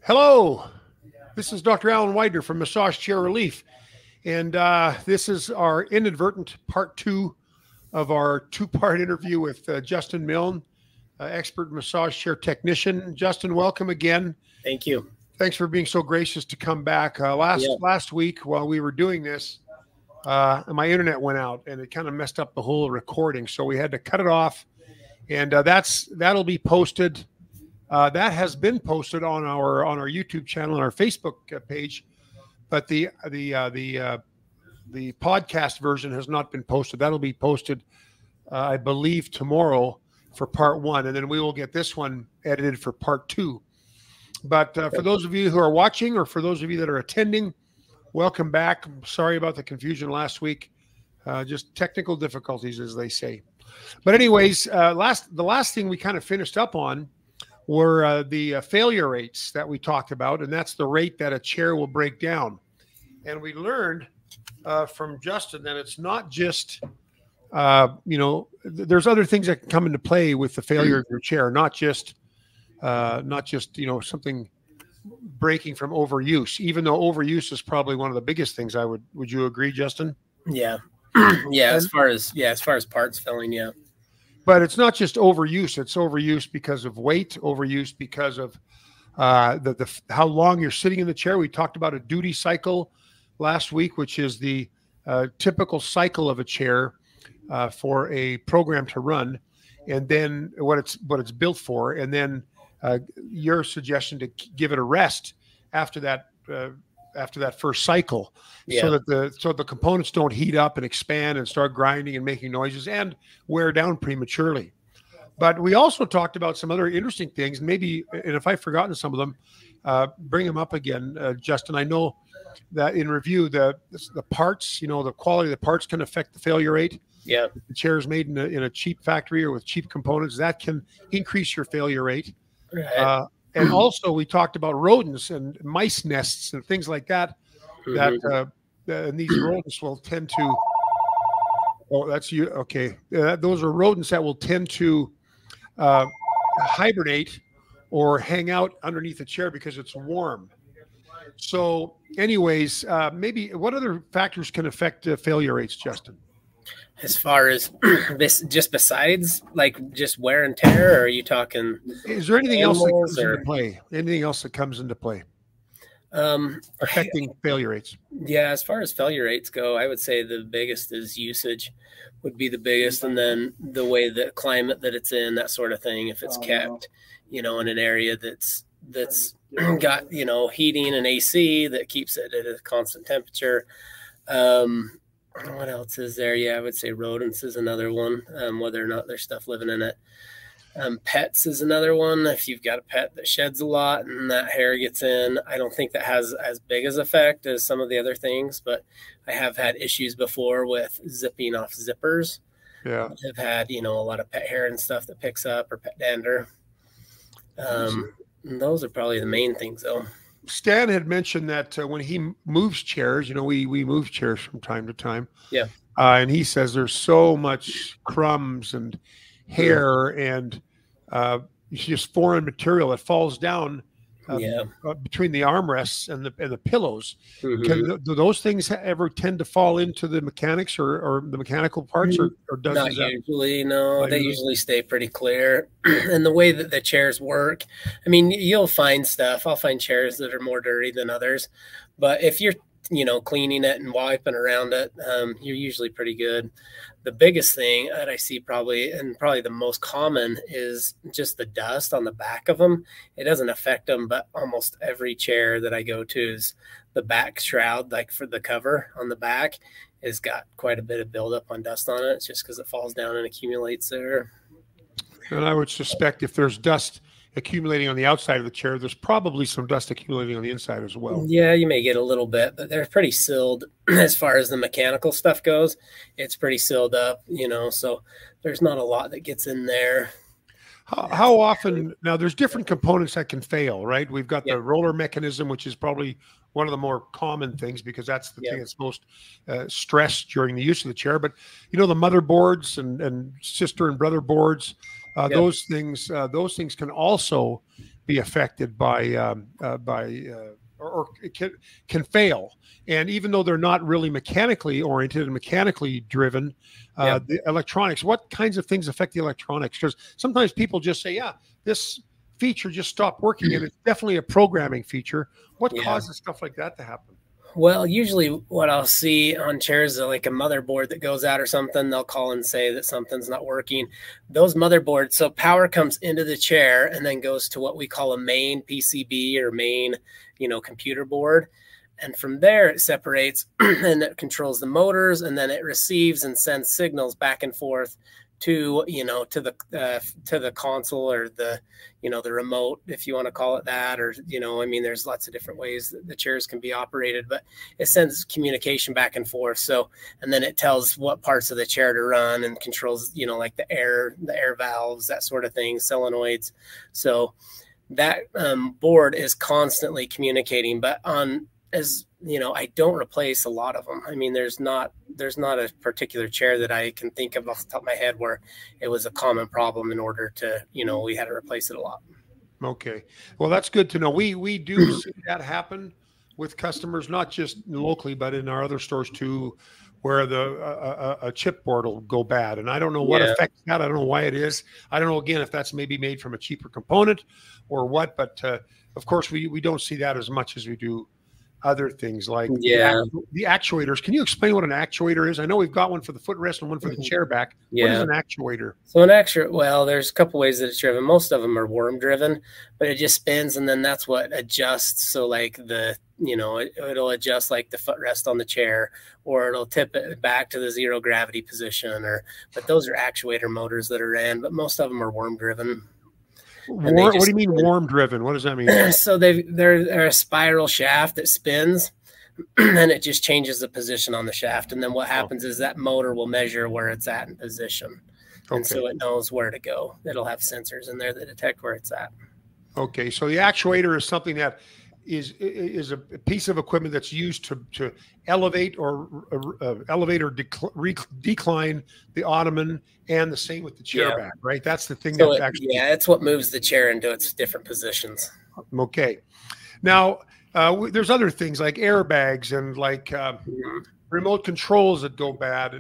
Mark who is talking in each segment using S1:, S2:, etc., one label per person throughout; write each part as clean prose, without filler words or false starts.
S1: Hello, this is Dr. Alan Weidner from Massage Chair Relief, and this is our inadvertent part two of our two-part interview with Justin Milne, expert massage chair technician. Justin, welcome again.
S2: Thank you.
S1: Thanks for being so gracious to come back. Last week while we were doing this, my internet went out and it kind of messed up the whole recording, so we had to cut it off, and that'll be posted. That has been posted on our YouTube channel and our Facebook page, but the podcast version has not been posted. That'll be posted, I believe, tomorrow for part one, and then we will get this one edited for part two. But for those of you who are watching, or for those of you that are attending, welcome back. Sorry about the confusion last week. Just technical difficulties, as they say. But anyways, the last thing we kind of finished up on were the failure rates that we talked about, and that's the rate that a chair will break down. And we learned from Justin that it's not just, there's other things that can come into play with the failure of your chair, not just something breaking from overuse, even though overuse is probably one of the biggest things. Would you agree, Justin?
S2: Yeah. Yeah. As far as parts failing. Yeah.
S1: But it's not just overuse. It's overuse because of weight, overuse because of how long you're sitting in the chair. We talked about a duty cycle last week, which is the typical cycle of a chair for a program to run, and then what it's built for, and then your suggestion to give it a rest after that first cycle, so that the components don't heat up and expand and start grinding and making noises and wear down prematurely. But we also talked about some other interesting things, and if I've forgotten some of them, bring them up again, Justin. I know that in review, the parts, the quality of the parts can affect the failure rate.
S2: Yeah,
S1: if the chair is made in a cheap factory or with cheap components, that can increase your failure rate. Right. And also, we talked about rodents and mice nests and things like that. And these rodents will tend to. Oh, that's you. Okay, those are rodents that will tend to hibernate or hang out underneath a chair because it's warm. So, anyways, maybe what other factors can affect failure rates, Justin?
S2: As far as this, just besides like just wear and tear, or are you talking?
S1: Is there anything else that comes into play? Anything else that comes into play affecting failure rates?
S2: Yeah, as far as failure rates go, I would say the biggest is usage would be the biggest, and then the way the climate that it's in, that sort of thing. If it's kept, in an area that's got heating and AC that keeps it at a constant temperature. What else is there? Yeah, I would say rodents is another one, whether or not there's stuff living in it. Pets is another one. If you've got a pet that sheds a lot and that hair gets in, I don't think that has as big as effect as some of the other things, but I have had issues before with zipping off zippers.
S1: Yeah.
S2: I've had, a lot of pet hair and stuff that picks up, or pet dander. Those are probably the main things, though.
S1: Stan had mentioned that when he moves chairs, we move chairs from time to time.
S2: Yeah.
S1: And he says there's so much crumbs and hair and just foreign material that falls down between the armrests and the pillows. Do those things ever tend to fall into the mechanics or the mechanical parts, or does
S2: not usually? No, they usually stay pretty clear. And the way that the chairs work, I mean, you'll find stuff. I'll find chairs that are more dirty than others, but if you're cleaning it and wiping around it, you're usually pretty good. The biggest thing that I see probably the most common is just the dust on the back of them. It doesn't affect them, but almost every chair that I go to is the back shroud, like for the cover on the back, has got quite a bit of buildup on dust on it. It's just because it falls down and accumulates there.
S1: And I would suspect if there's dust accumulating on the outside of the chair, there's probably some dust accumulating on the inside as well.
S2: Yeah, you may get a little bit, but they're pretty sealed as far as the mechanical stuff goes. It's pretty sealed up, so there's not a lot that gets in there.
S1: How often, now there's different components that can fail, right? We've got the roller mechanism, which is probably one of the more common things because that's the thing that's most stressed during the use of the chair. But, the motherboards and sister and brother boards,
S2: Yep.
S1: Those things can also be affected by or it can fail. And even though they're not really mechanically oriented and mechanically driven,
S2: Yep.
S1: the electronics, what kinds of things affect the electronics? Because sometimes people just say, yeah, this feature just stopped working, and it's definitely a programming feature. What causes stuff like that to happen?
S2: Well, usually what I'll see on chairs is like a motherboard that goes out or something. They'll call and say that something's not working. Those motherboards, so power comes into the chair and then goes to what we call a main PCB or main, computer board. And from there it separates and it controls the motors, and then it receives and sends signals back and forth to the console, or the the remote, if you want to call it that, or there's lots of different ways that the chairs can be operated, but it sends communication back and forth. So, and then it tells what parts of the chair to run and controls like the air valves, that sort of thing, solenoids. So that board is constantly communicating. But I don't replace a lot of them. I mean, there's not a particular chair that I can think of off the top of my head where it was a common problem in order to, we had to replace it a lot.
S1: Okay. Well, that's good to know. We do see that happen with customers, not just locally, but in our other stores too, where a chip board will go bad. And I don't know what affects that. I don't know why it is. I don't know, again, if that's maybe made from a cheaper component or what, but of course we don't see that as much as we do other things like the actuators. Can you explain what an actuator is? I know we've got one for the footrest and one for the chair back. What is an actuator?
S2: So well, there's a couple ways that it's driven. Most of them are worm driven, but it just spins, and then that's what adjusts. So like it'll adjust like the footrest on the chair, or it'll tip it back to the zero gravity position, but those are actuator motors that are in, but most of them are worm driven.
S1: What do you mean worm driven? What does that mean?
S2: So they're a spiral shaft that spins, and it just changes the position on the shaft. And then what happens is that motor will measure where it's at in position. Okay. And so it knows where to go. It'll have sensors in there that detect where it's at. Okay.
S1: So the actuator is something that is a piece of equipment that's used to elevate or decline the ottoman, and the same with the chair back, right? That's the thing that actually...
S2: Yeah, it's what moves the chair into its different positions.
S1: Okay. Now, there's other things like airbags and like remote controls that go bad.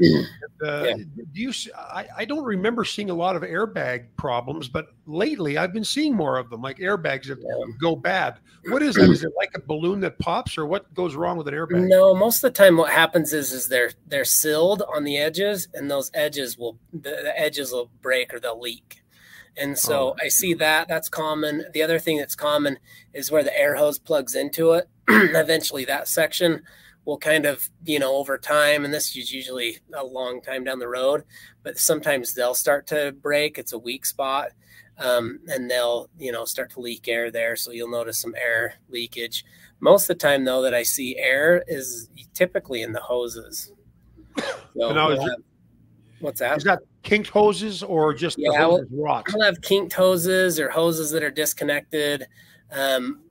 S1: I don't remember seeing a lot of airbag problems, but lately I've been seeing more of them, like airbags that go bad. What is that? Is it like a balloon that pops, or what goes wrong with an airbag?
S2: No, most of the time what happens is they're sealed on the edges, and those edges the edges will break or they'll leak. And so I see that's common. The other thing that's common is where the air hose plugs into it. Eventually that section will kind of, over time, and this is usually a long time down the road, but sometimes they'll start to break. It's a weak spot. And they'll, start to leak air there. So you'll notice some air leakage. Most of the time, though, that I see air is typically in the hoses. So what's that?
S1: Is that kinked hoses or just the hoses rot?
S2: I'll have kinked hoses or hoses that are disconnected.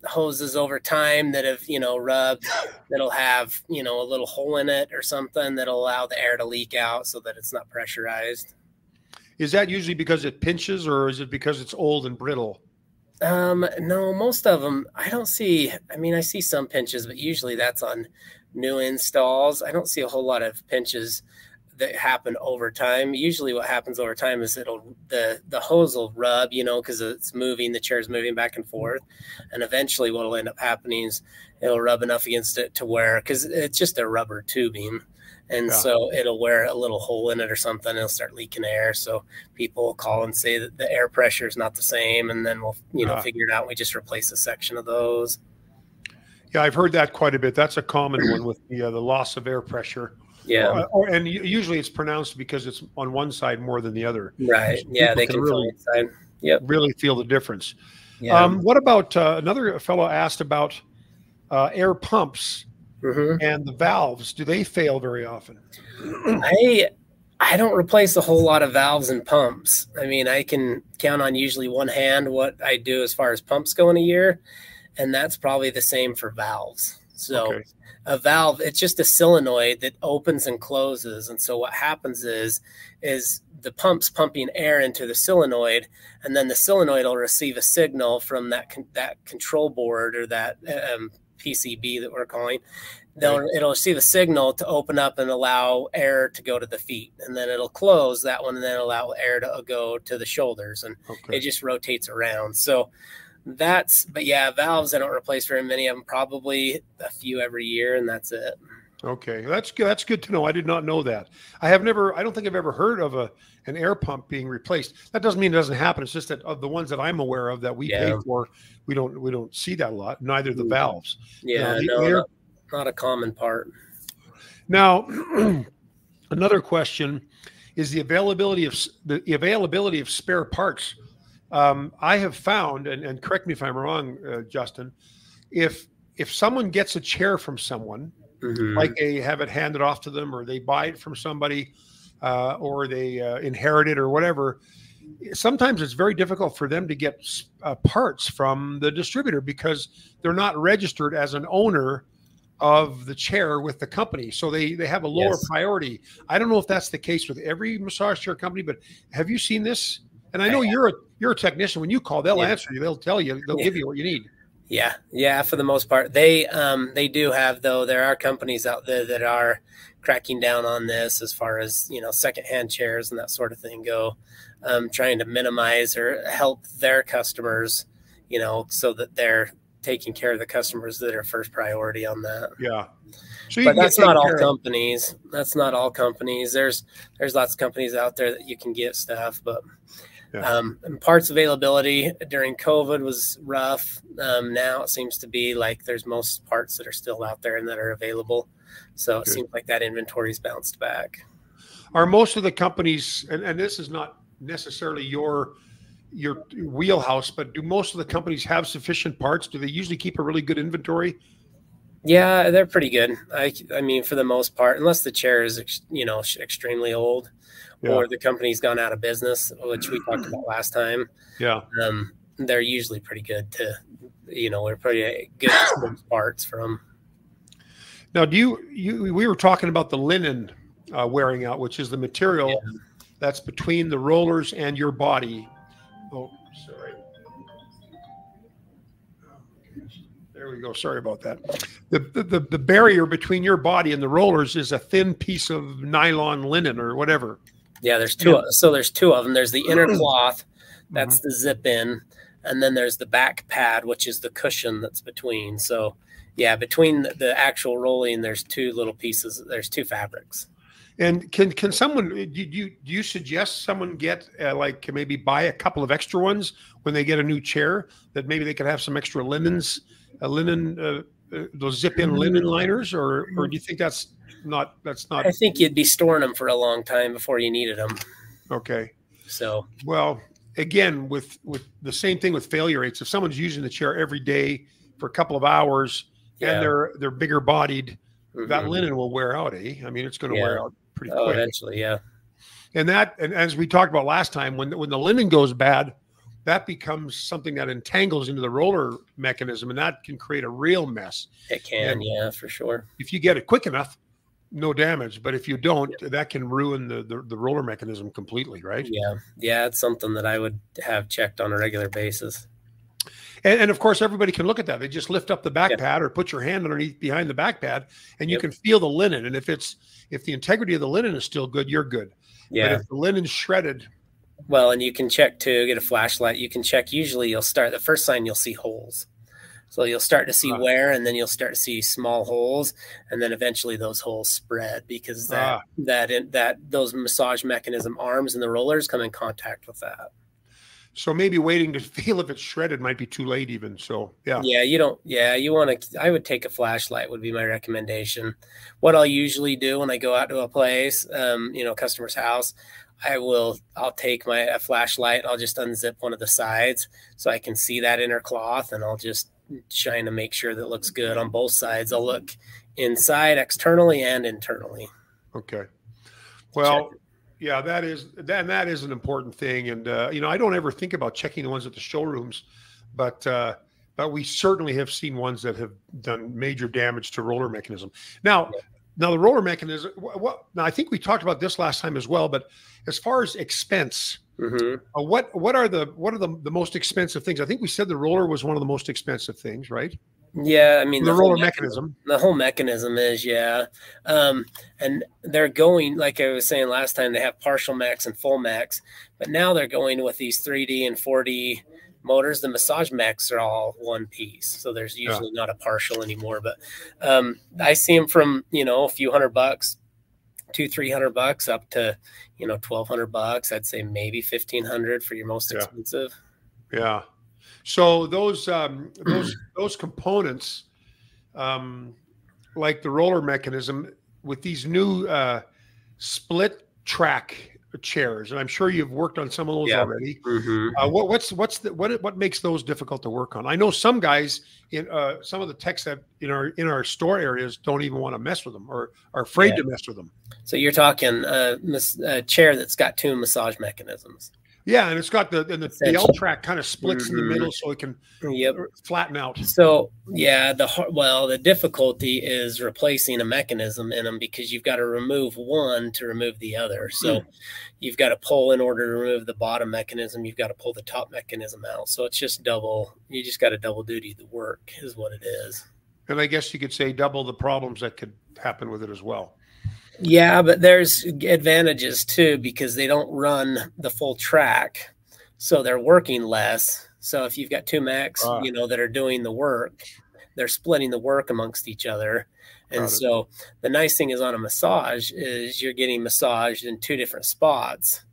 S2: Hoses over time that have, rubbed, that'll have, a little hole in it or something that'll allow the air to leak out so that it's not pressurized.
S1: Is that usually because it pinches, or is it because it's old and brittle?
S2: No, most of them, I don't see. I mean, I see some pinches, but usually that's on new installs. I don't see a whole lot of pinches that happen over time. Usually what happens over time is the hose will rub, because it's moving, the chair's moving back and forth. And eventually what will end up happening is it'll rub enough against it to where, because it's just a rubber tubing. And so it'll wear a little hole in it or something, and it'll start leaking air. So people will call and say that the air pressure is not the same. And then we'll, figure it out. We just replace a section of those.
S1: Yeah, I've heard that quite a bit. That's a common one with the loss of air pressure.
S2: Yeah.
S1: And usually it's pronounced because it's on one side more than the other.
S2: Right. Yeah, they can really
S1: feel the difference.
S2: Yeah.
S1: What about another fellow asked about air pumps and the valves? Do they fail very often?
S2: I don't replace a whole lot of valves and pumps. I mean, I can count on usually one hand what I do as far as pumps go in a year, and that's probably the same for valves. So
S1: Okay.
S2: a valve, it's just a solenoid that opens and closes. And so what happens is the pump's pumping air into the solenoid, and then the solenoid will receive a signal from that control board, or that PCB that we're calling. It'll receive a signal to open up and allow air to go to the feet, and then it'll close that one and then allow air to go to the shoulders, and it just rotates around. So but yeah, valves, I don't replace very many of them, probably a few every year, and that's it.
S1: Okay, that's good. That's good to know. I did not know that. I don't think I've ever heard of an air pump being replaced. That doesn't mean it doesn't happen. It's just that of the ones that I'm aware of that we pay for, we don't see that a lot. Neither the valves.
S2: Yeah, not a common part.
S1: Now, another question is the availability of spare parts. I have found, and correct me if I'm wrong, Justin, if someone gets a chair from someone, like they have it handed off to them, or they buy it from somebody, or they inherit it or whatever, sometimes it's very difficult for them to get parts from the distributor because they're not registered as an owner of the chair with the company. So they have a lower priority. I don't know if that's the case with every massage chair company, but have you seen this? And I know you're a technician. When you call, they'll answer you. They'll tell you. They'll give you what you need.
S2: Yeah. For the most part, they do have, though. There are companies out there that are cracking down on this, as far as secondhand chairs and that sort of thing go, trying to minimize or help their customers, so that they're taking care of the customers that are first priority on that.
S1: Yeah. So
S2: but that's not all companies. That's not all companies. There's lots of companies out there that you can get stuff, but and parts availability during COVID was rough. Now it seems to be like there's most parts that are still out there and that are available. So it seems like that inventory's bounced back.
S1: Are most of the companies, and this is not necessarily your wheelhouse, but do most of the companies have sufficient parts? Do they usually keep a really good inventory?
S2: Yeah, they're pretty good. I mean, for the most part, unless the chair is, extremely old, or the company's gone out of business, which we talked about last time.
S1: Yeah.
S2: They're usually pretty good we're pretty good to source parts from.
S1: Now, we were talking about the linen wearing out, which is the material that's between the rollers and your body. Oh, sorry. There we go. Sorry about that. The barrier between your body and the rollers is a thin piece of nylon linen or whatever.
S2: Yeah, there's two. So there's two of them. There's the inner cloth, that's the zip in, and then there's the back pad, which is the cushion that's between. So yeah, between the actual rolling, there's two little pieces. There's two fabrics.
S1: And can someone, do you suggest someone get like maybe buy a couple of extra ones when they get a new chair, that maybe they could have some extra linens, those zip in linen liners, or do you think that's not?
S2: I think you'd be storing them for a long time before you needed them.
S1: Okay.
S2: So,
S1: well, again, with the same thing with failure rates, if someone's using the chair every day for a couple of hours and they're bigger bodied, that linen will wear out. I mean, it's going to wear out pretty quick.
S2: Eventually. Yeah.
S1: And as we talked about last time, when the linen goes bad, that becomes something that entangles into the roller mechanism, and that can create a real mess.
S2: It can, for sure.
S1: If you get it quick enough, no damage. But if you don't, that can ruin the roller mechanism completely, right?
S2: Yeah, it's something that I would have checked on a regular basis.
S1: And of course, everybody can look at that. They just lift up the back pad or put your hand underneath behind the back pad, and you can feel the linen. And if the integrity of the linen is still good, you're good.
S2: Yeah.
S1: But if the linen's shredded.
S2: Well, and you can check too, get a flashlight. You can check. Usually you'll start, the first sign you'll see holes. So you'll start to see wear, and then you'll start to see small holes, and then eventually those holes spread because those massage mechanism arms and the rollers come in contact with that.
S1: So maybe waiting to feel if it's shredded might be too late even. So
S2: you want to, I would take a flashlight would be my recommendation. What I'll usually do when I go out to a place, customer's house, I'll take a flashlight. I'll just unzip one of the sides so I can see that inner cloth, and I'll just trying to make sure that it looks good on both sides. I'll look inside, externally and internally.
S1: Okay. Well, yeah, that is an important thing. And, I don't ever think about checking the ones at the showrooms, but but we certainly have seen ones that have done major damage to roller mechanism. Now the roller mechanism, now I think we talked about this last time as well, but as far as expense, what are the most expensive things? I think we said the roller was one of the most expensive things, right?
S2: Yeah, I mean
S1: the roller mechanism.
S2: The whole mechanism is, and they're going, like I was saying last time, they have partial max and full max, but now they're going with these 3D and 4D motors. The massage max are all one piece, so there's usually not a partial anymore. But I see them from a few $100, $200-300 up to $1,200. I'd say maybe $1,500 for your most expensive.
S1: Yeah. So those components, like the roller mechanism, with these new split track chairs, and I'm sure you've worked on some of those already. What makes those difficult to work on? I know some guys in some of the techs that in our store areas don't even want to mess with them or are afraid to mess with them.
S2: So you're talking a chair that's got two massage mechanisms.
S1: Yeah, and it's got the L track kind of splits in the middle, so it can flatten out.
S2: So the difficulty is replacing a mechanism in them, because you've got to remove one to remove the other. So you've got to pull in order to remove the bottom mechanism. You've got to pull the top mechanism out. So it's just double. You just got to double duty the work is what it is.
S1: And I guess you could say double the problems that could happen with it as well.
S2: Yeah, but there's advantages too, because they don't run the full track, so they're working less. So if you've got two mechs, that are doing the work, they're splitting the work amongst each other. And so the nice thing is on a massage is you're getting massaged in two different spots.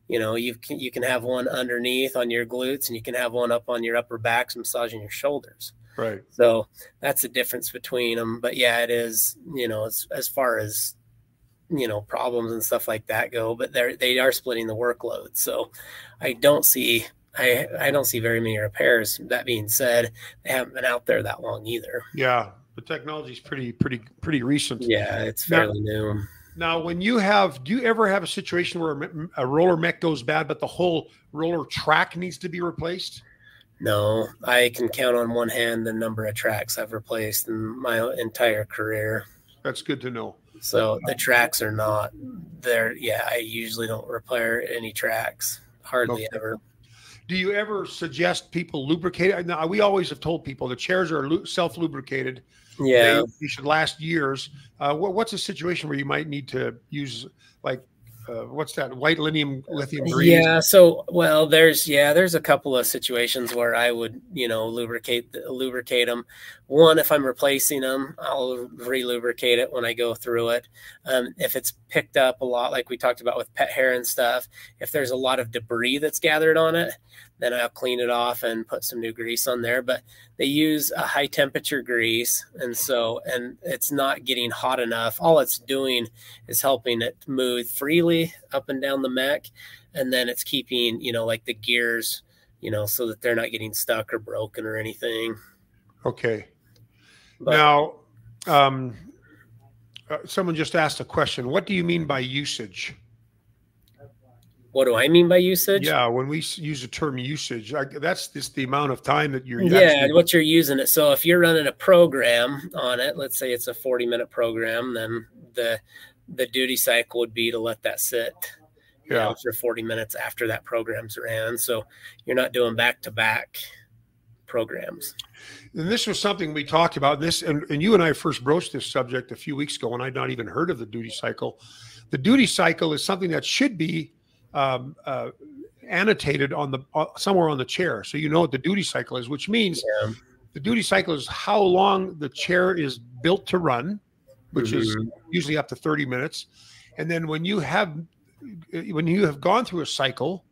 S2: You can have one underneath on your glutes, and you can have one up on your upper backs massaging your shoulders.
S1: Right.
S2: So that's the difference between them. But yeah, it is, as far as problems and stuff like that go, but they are splitting the workload. So I don't see very many repairs. That being said, they haven't been out there that long either.
S1: Yeah, the technology is pretty recent.
S2: Yeah, it's fairly new.
S1: Now, do you ever have a situation where a roller mech goes bad, but the whole roller track needs to be replaced?
S2: No, I can count on one hand the number of tracks I've replaced in my entire career.
S1: That's good to know.
S2: So the tracks are not there. Yeah, I usually don't repair any tracks, hardly ever.
S1: Do you ever suggest people lubricate? Now, we always have told people the chairs are self-lubricated.
S2: Yeah.
S1: They should last years. What's a situation where you might need to use, like, what's that, white lithium grease?
S2: Yeah. So, well, there's a couple of situations where I would, lubricate them. One, if I'm replacing them, I'll re-lubricate it when I go through it. If it's picked up a lot, like we talked about with pet hair and stuff, if there's a lot of debris that's gathered on it, then I'll clean it off and put some new grease on there. But they use a high temperature grease, and it's not getting hot enough. All it's doing is helping it move freely up and down the mech, and then it's keeping, like the gears, so that they're not getting stuck or broken or anything.
S1: Okay. But now, someone just asked a question. What do you mean by usage?
S2: What do I mean by usage?
S1: Yeah, when we use the term usage, that's just the amount of time that you're
S2: what you're using it. So if you're running a program on it, let's say it's a 40-minute program, then the duty cycle would be to let that sit for 40 minutes after that program's ran. So you're not doing back-to-back programs.
S1: And this was something we talked about. And you and I first broached this subject a few weeks ago, and I'd not even heard of the duty cycle. The duty cycle is something that should be annotated on somewhere on the chair, so you know what the duty cycle is, which means the duty cycle is how long the chair is built to run, which is usually up to 30 minutes. And then when you have gone through a cycle,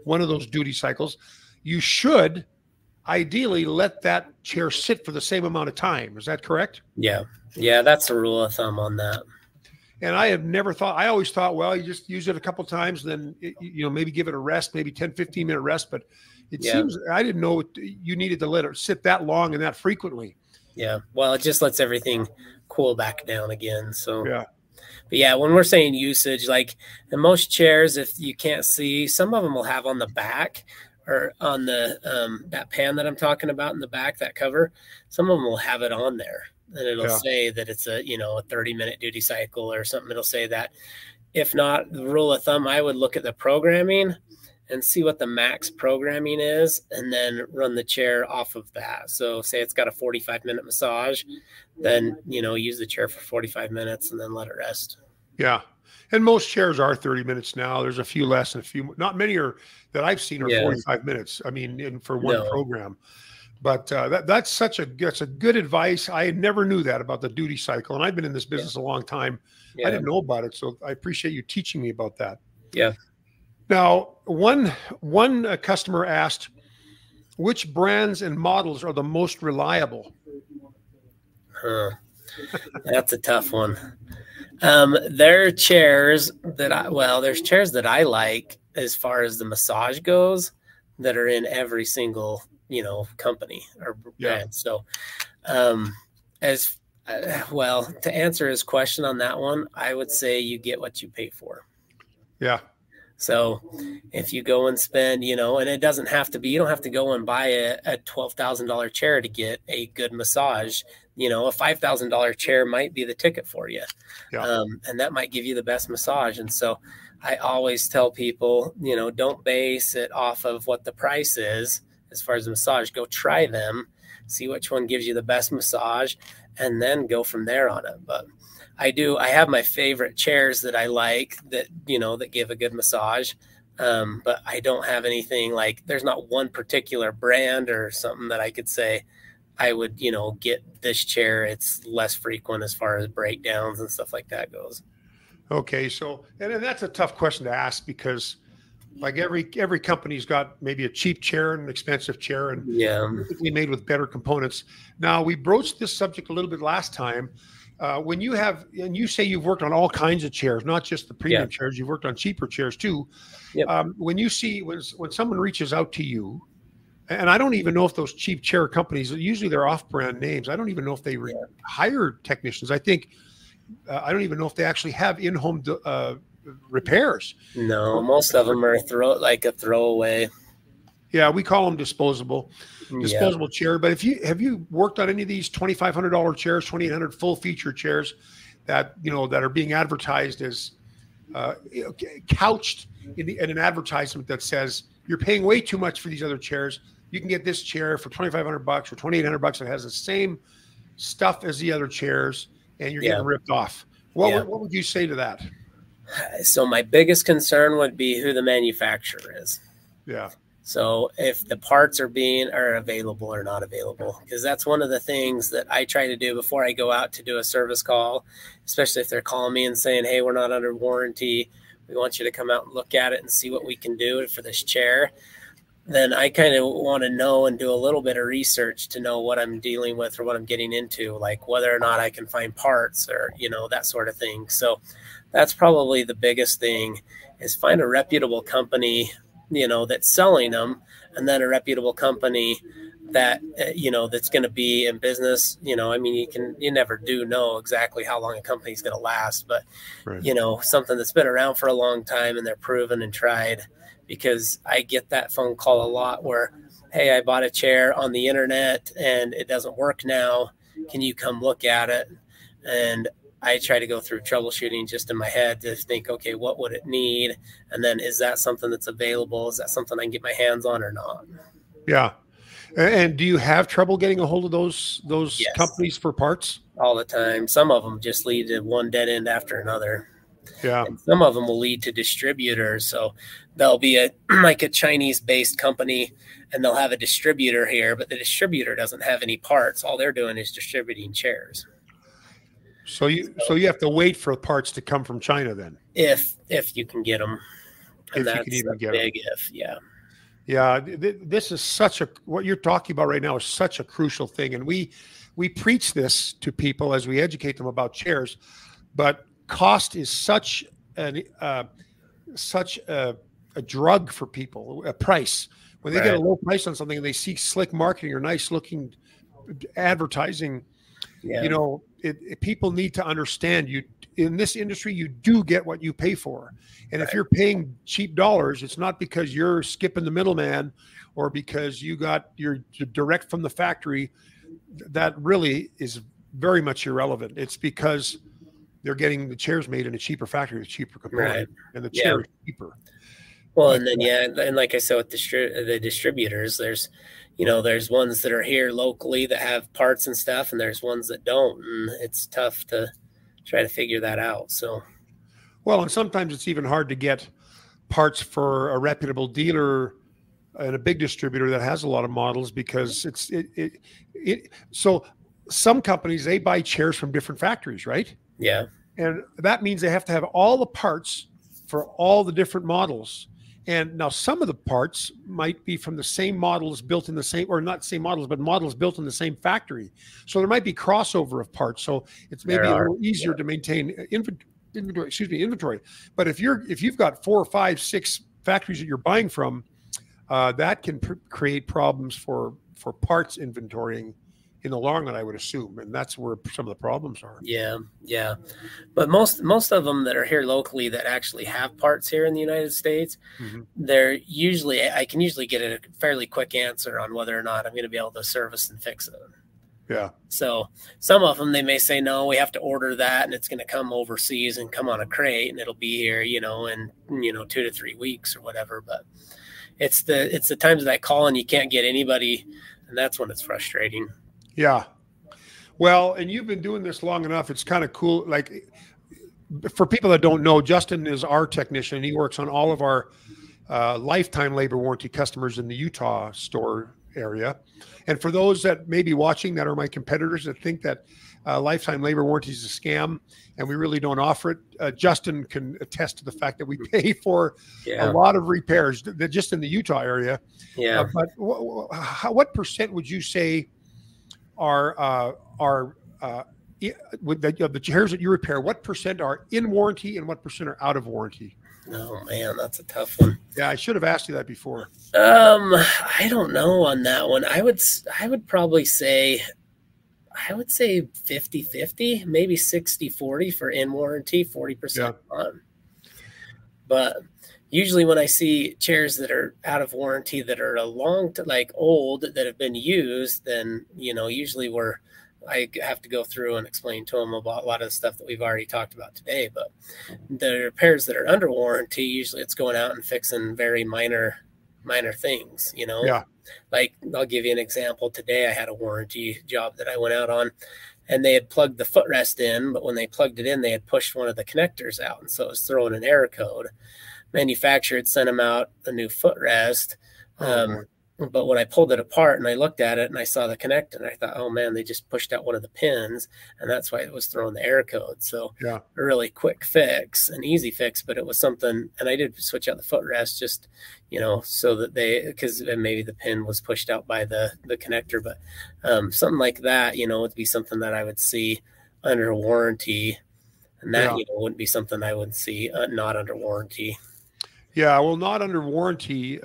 S1: one of those duty cycles, you should ideally let that chair sit for the same amount of time. Is that correct?
S2: Yeah, that's the rule of thumb on that.
S1: And I always thought, well, you just use it a couple of times, then, maybe give it a rest, maybe 10, 15-minute rest. But it seems, I didn't know you needed to let it sit that long and that frequently.
S2: Yeah. Well, it just lets everything cool back down again. So,
S1: yeah.
S2: But yeah, when we're saying usage, like in most chairs, if you can't see, some of them will have on the back or on the that pan that I'm talking about in the back, that cover, some of them will have it on there, and it'll say that it's a, you know, a 30-minute duty cycle or something. It'll say that. If not, the rule of thumb, I would look at the programming and see what the max programming is, and then run the chair off of that. So say it's got a 45-minute massage, then, you know, use the chair for 45 minutes and then let it rest.
S1: Yeah. And most chairs are 30 minutes now. There's a few less and a few, not many are that I've seen are 45 minutes. I mean, for one program. But that's a good advice. I never knew that about the duty cycle, and I've been in this business a long time. I didn't know about it, so I appreciate you teaching me about that.
S2: Yeah.
S1: Now, one customer asked, which brands and models are the most reliable?
S2: That's a tough one. There are chairs that there's chairs that I like as far as the massage goes that are in every single, you know, company or brand. So, to answer his question on that one, I would say you get what you pay for.
S1: Yeah.
S2: So if you go and spend, you know, and it doesn't have to be, you don't have to go and buy a $12,000 chair to get a good massage. You know, a $5,000 chair might be the ticket for you. Yeah. And that might give you the best massage. And so I always tell people, you know, don't base it off of what the price is as far as the massage. Go try them, see which one gives you the best massage, and then go from there on it. But I have my favorite chairs that I like that, you know, that give a good massage. But I don't have anything like, there's not one particular brand or something that I could say I would, you know, get this chair. It's less frequent as far as breakdowns and stuff like that goes.
S1: Okay. So, and that's a tough question to ask because like every company's got maybe a cheap chair and an expensive chair and typically made with better components. Now, we broached this subject a little bit last time. When you have, and you say you've worked on all kinds of chairs, not just the premium chairs, you've worked on cheaper chairs too. When you see, when someone reaches out to you, and I don't even know if those cheap chair companies, usually they're off-brand names. I don't even know if they hire technicians. I think, I don't even know if they actually have in-home repairs.
S2: No, most of them are like a throwaway.
S1: Yeah, we call them disposable chair. But have you worked on any of these $2,500 chairs, $2,800 full feature chairs that, you know, that are being advertised as couched in an advertisement that says you're paying way too much for these other chairs. You can get this chair for $2,500 or $2,800. It has the same stuff as the other chairs, and you're getting ripped off. What would you say to that?
S2: So my biggest concern would be who the manufacturer is.
S1: Yeah.
S2: So if the parts are available or not available, because that's one of the things that I try to do before I go out to do a service call, especially if they're calling me and saying, hey, we're not under warranty. We want you to come out and look at it and see what we can do for this chair. Then I kind of want to know and do a little bit of research to know what I'm dealing with or what I'm getting into, like whether or not I can find parts or, you know, that sort of thing. So that's probably the biggest thing, is find a reputable company, you know, that's selling them, and then a reputable company that, you know, that's going to be in business. You know, I mean, you never do know exactly how long a company's going to last, but, you know, something that's been around for a long time and they're proven and tried. Because I get that phone call a lot where, hey, I bought a chair on the internet and it doesn't work now. Can you come look at it? And I try to go through troubleshooting just in my head to think, okay, what would it need? And then is that something that's available? Is that something I can get my hands on or not?
S1: Yeah. And do you have trouble getting a hold of those companies for parts?
S2: All the time. Some of them just lead to one dead end after another.
S1: Yeah.
S2: And some of them will lead to distributors. So there'll be a Chinese-based company, and they'll have a distributor here, but the distributor doesn't have any parts. All they're doing is distributing chairs.
S1: So you have to wait for parts to come from China then,
S2: if you can get them. And
S1: if you can even get
S2: big
S1: them.
S2: Yeah.
S1: Yeah, this is what you're talking about right now is such a crucial thing, and we preach this to people as we educate them about chairs, but cost is such a drug for people, a price. When they get a low price on something and they see slick marketing or nice looking advertising,
S2: Yeah.
S1: You know, people need to understand, you in this industry, you do get what you pay for. And if you're paying cheap dollars, it's not because you're skipping the middleman or because you got your direct from the factory. That really is very much irrelevant. It's because they're getting the chairs made in a cheaper factory with cheaper component, and the chair is cheaper.
S2: Well, but, and then and like I said with the distributors, there's there's ones that are here locally that have parts and stuff, and there's ones that don't, and it's tough to try to figure that out. So,
S1: well, and sometimes it's even hard to get parts for a reputable dealer and a big distributor that has a lot of models, because so some companies, they buy chairs from different factories, right?
S2: Yeah.
S1: And that means they have to have all the parts for all the different models. And now some of the parts might be from the same models built in the same, or not same models, but models built in the same factory. So there might be crossover of parts. So it's maybe a little easier to maintain inventory. But if you've got 4, 5, 6 factories that you're buying from, that can create problems for parts inventorying in the long run, I would assume, and that's where some of the problems are.
S2: Yeah, yeah. But most of them that are here locally that actually have parts here in the United States, they're usually, I can usually get a fairly quick answer on whether or not I'm going to be able to service and fix it.
S1: Yeah.
S2: So some of them, they may say, no, we have to order that, and it's going to come overseas and come on a crate, and it'll be here, in 2 to 3 weeks or whatever. But it's the times that I call and you can't get anybody, and that's when it's frustrating.
S1: Yeah. Well, and you've been doing this long enough. It's kind of cool. Like, for people that don't know, Justin is our technician. He works on all of our lifetime labor warranty customers in the Utah store area. And for those that may be watching that are my competitors that think that lifetime labor warranty is a scam and we really don't offer it, Justin can attest to the fact that we pay for a lot of repairs just in the Utah area.
S2: Yeah.
S1: But what percent would you say are with the chairs that you repair, what percent are in warranty and what percent are out of warranty?
S2: Oh man, that's a tough one.
S1: Yeah, I should have asked you that before.
S2: I don't know on that one. I would probably say, 50-50, maybe 60-40 for in warranty, 40% on. But usually when I see chairs that are out of warranty that are old that have been used, then, usually I have to go through and explain to them about a lot of the stuff that we've already talked about today. But the repairs that are under warranty, usually it's going out and fixing very minor things,
S1: Yeah.
S2: Like, I'll give you an example. Today I had a warranty job that I went out on, and they had plugged the footrest in, but when they plugged it in, they had pushed one of the connectors out, and so it was throwing an error code. Manufacturer had sent them out a new footrest. But when I pulled it apart and I looked at it and I saw the connector, and I thought, oh man, they just pushed out one of the pins, and that's why it was throwing the error code. So a really quick fix, an easy fix, but it was something. And I did switch out the footrest just, so that because maybe the pin was pushed out by the connector, but something like that, would be something that I would see under warranty, and that, wouldn't be something I would see not under warranty.
S1: Yeah, well, not under warranty.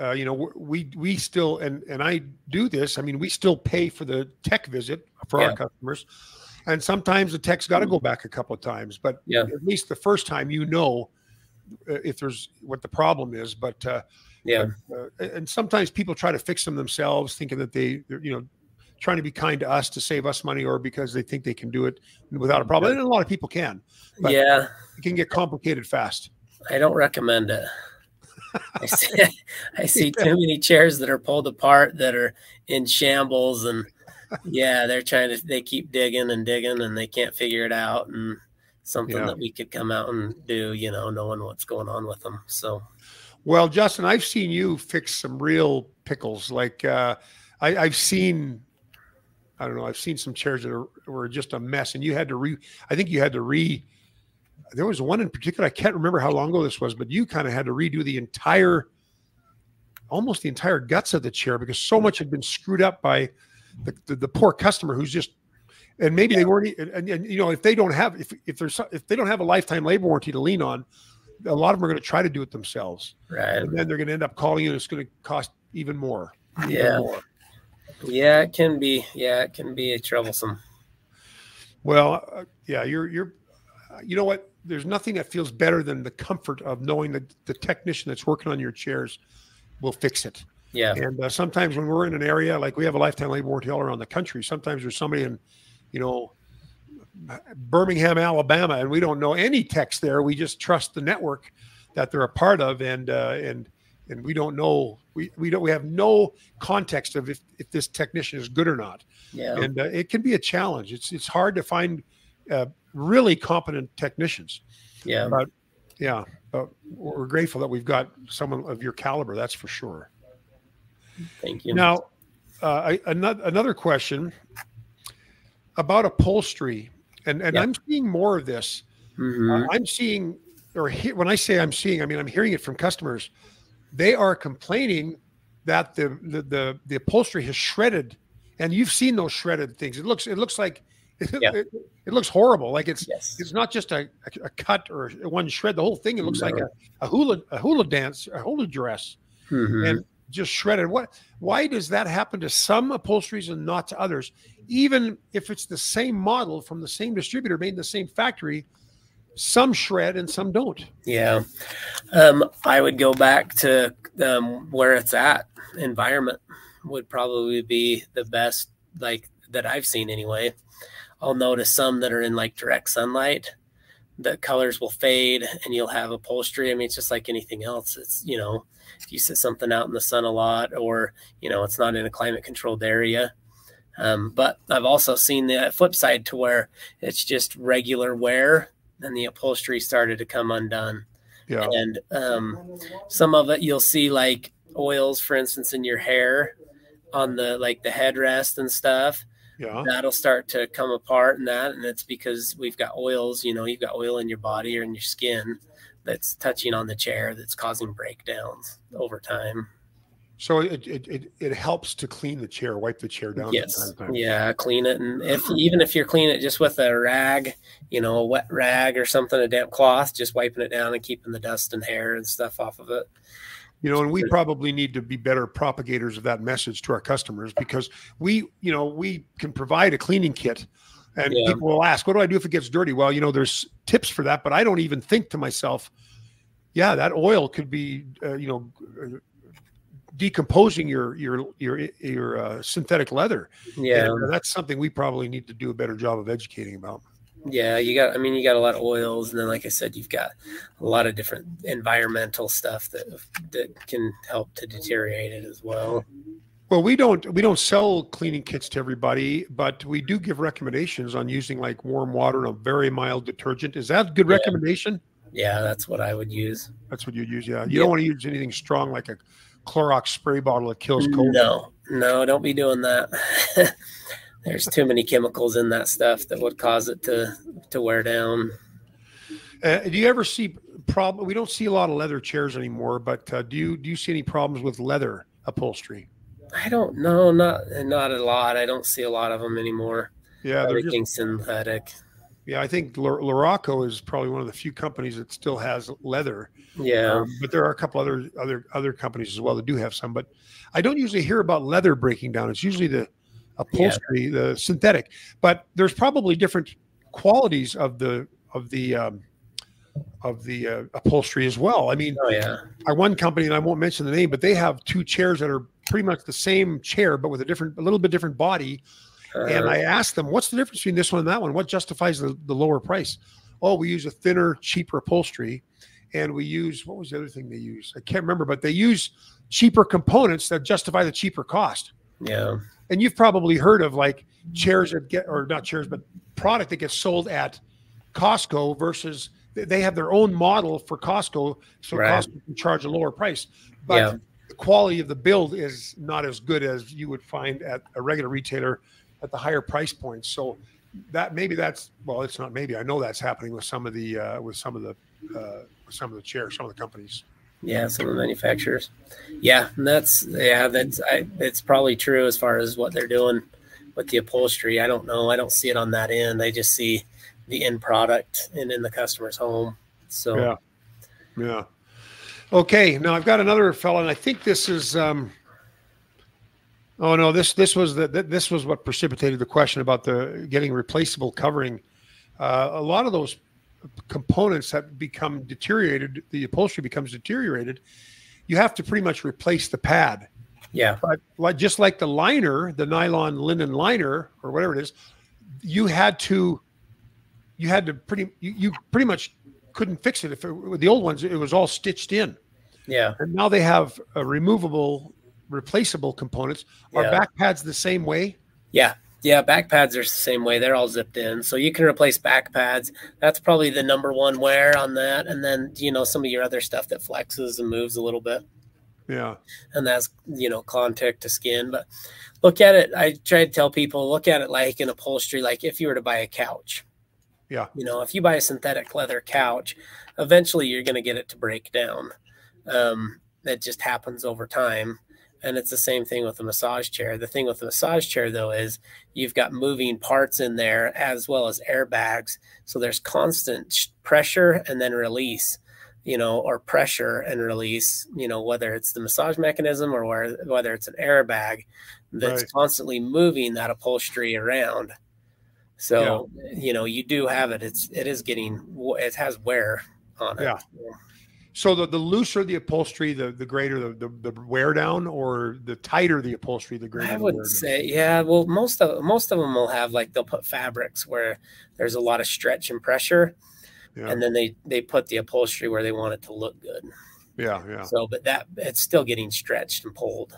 S1: We still, and I do this. I mean, we still pay for the tech visit for our customers, and sometimes the tech's got to go back a couple of times. But at least the first time, if there's what the problem is. But and sometimes people try to fix them themselves, thinking that they're trying to be kind to us to save us money, or because they think they can do it without a problem. And a lot of people can. But it can get complicated fast.
S2: I don't recommend it. I see too many chairs that are pulled apart that are in shambles, and they keep digging and digging and they can't figure it out, and something that we could come out and do, knowing what's going on with them. So, well,
S1: Justin, I've seen you fix some real pickles. Like I've seen some chairs that were just a mess, and you had to there was one in particular, I can't remember how long ago this was, but you kind of had to redo almost the entire guts of the chair because so much had been screwed up by the poor customer who's just, and maybe they weren't, and if they don't have a lifetime labor warranty to lean on, a lot of them are going to try to do it themselves.
S2: Right.
S1: And then they're going to end up calling you and it's going to cost even more.
S2: Yeah, it can be troublesome.
S1: Well, yeah, you know what? There's nothing that feels better than the comfort of knowing that the technician that's working on your chairs will fix it.
S2: Yeah.
S1: And sometimes when we're in an area, like we have a lifetime labor warranty all around the country, sometimes there's somebody in, you know, Birmingham, Alabama, and we don't know any techs there. We just trust the network that they're a part of, and we don't know, we have no context of if this technician is good or not.
S2: Yeah.
S1: And it can be a challenge. It's hard to find really competent technicians.
S2: Yeah.
S1: But we're grateful that we've got someone of your caliber. That's for sure.
S2: Thank you.
S1: Now, another question about upholstery, and I'm seeing more of this. I'm seeing, when I say I'm seeing, I mean I'm hearing it from customers. They are complaining that the upholstery has shredded, and you've seen those shredded things. It looks like it looks horrible. Like it's not just a cut or one shred. The whole thing, it looks like a hula dance, a hula dress, and just shredded. Why does that happen to some upholsteries and not to others? Even if it's the same model from the same distributor made in the same factory, some shred and some don't.
S2: Yeah. I would go back to where it's at. Environment would probably be the best, like that I've seen anyway. I'll notice some that are in like direct sunlight, the colors will fade and you'll have upholstery. I mean, it's just like anything else. It's, you know, if you sit something out in the sun a lot, or, you know, it's not in a climate controlled area. But I've also seen the flip side to where it's just regular wear and the upholstery started to come undone. Yeah. And some of it you'll see like oils, for instance, in your hair on the, like the headrest and stuff. Yeah. That'll start to come apart and it's because we've got oils, you know, you've got oil in your body or in your skin that's touching on the chair that's causing breakdowns over time.
S1: So it helps to clean the chair, wipe the chair down.
S2: Yes. Yeah, clean it. And even if you're cleaning it just with a rag, you know, a wet rag or something, a damp cloth, just wiping it down and keeping the dust and hair and stuff off of it.
S1: You know, and we probably need to be better propagators of that message to our customers, because we can provide a cleaning kit, and people will ask, what do I do if it gets dirty? Well, you know, there's tips for that, but I don't even think to myself, yeah, that oil could be, decomposing your synthetic leather. Yeah. And that's something we probably need to do a better job of educating about.
S2: Yeah, you got a lot of oils, and then like I said, you've got a lot of different environmental stuff that can help to deteriorate it as well.
S1: Well, we don't sell cleaning kits to everybody, but we do give recommendations on using like warm water and a very mild detergent. Is that a good recommendation?
S2: Yeah, that's what I would use.
S1: That's what you'd use, yeah. You don't want to use anything strong like a Clorox spray bottle that kills cold.
S2: No, don't be doing that. There's too many chemicals in that stuff that would cause it to wear down.
S1: Do you ever see we don't see a lot of leather chairs anymore, but do you see any problems with leather upholstery?
S2: I don't know, not a lot. I don't see a lot of them anymore.
S1: Yeah, they're just
S2: synthetic.
S1: Yeah, I think Luraco is probably one of the few companies that still has leather.
S2: Yeah,
S1: but there are a couple other companies as well that do have some. But I don't usually hear about leather breaking down. It's usually the upholstery, the synthetic. But there's probably different qualities of the upholstery as well. I mean, one company, and I won't mention the name, but they have two chairs that are pretty much the same chair, but with a little bit different body. And I asked them, what's the difference between this one and that one? What justifies the lower price? Oh, we use a thinner, cheaper upholstery. And we use, what was the other thing they use? I can't remember, but they use cheaper components that justify the cheaper cost.
S2: Yeah.
S1: And you've probably heard of like chairs that get, or not chairs, but product that gets sold at Costco versus they have their own model for Costco. So Costco can charge a lower price. But the quality of the build is not as good as you would find at a regular retailer at the higher price points. So it's not maybe, I know that's happening with some of the chairs, some of the companies.
S2: Yeah, some of the manufacturers. Yeah, and it's probably true as far as what they're doing with the upholstery. I don't know. I don't see it on that end. I just see the end product and in the customer's home. So
S1: yeah. Okay, now I've got another fella, and I think this is Oh no, this was what precipitated the question about the getting replaceable covering. A lot of those components that become deteriorated, the upholstery becomes deteriorated. You have to pretty much replace the pad.
S2: Yeah.
S1: But just like the liner, the nylon linen liner or whatever it is, you pretty much couldn't fix it. With the old ones, it was all stitched in.
S2: Yeah.
S1: And now they have removable, replaceable components. Are back pads the same way?
S2: Yeah. Yeah, back pads are the same way. They're all zipped in. So you can replace back pads. That's probably the number one wear on that. And then, some of your other stuff that flexes and moves a little bit.
S1: Yeah.
S2: And that's, contact to skin. But look at it. I try to tell people, look at it like an upholstery, like if you were to buy a couch.
S1: Yeah.
S2: If you buy a synthetic leather couch, eventually you're going to get it to break down. That just happens over time. And it's the same thing with a massage chair. The thing with the massage chair, though, is you've got moving parts in there as well as airbags. So there's constant pressure and then release, or pressure and release, whether it's the massage mechanism or whether it's an airbag that's constantly moving that upholstery around. So, you do have it. It has wear on it.
S1: Yeah. So the looser the upholstery, the greater the wear down, or the tighter the upholstery, the greater.
S2: I would say, yeah. Well, most of them will have, like, they'll put fabrics where there's a lot of stretch and pressure, and then they put the upholstery where they want it to look good.
S1: Yeah, yeah.
S2: So, but it's still getting stretched and pulled.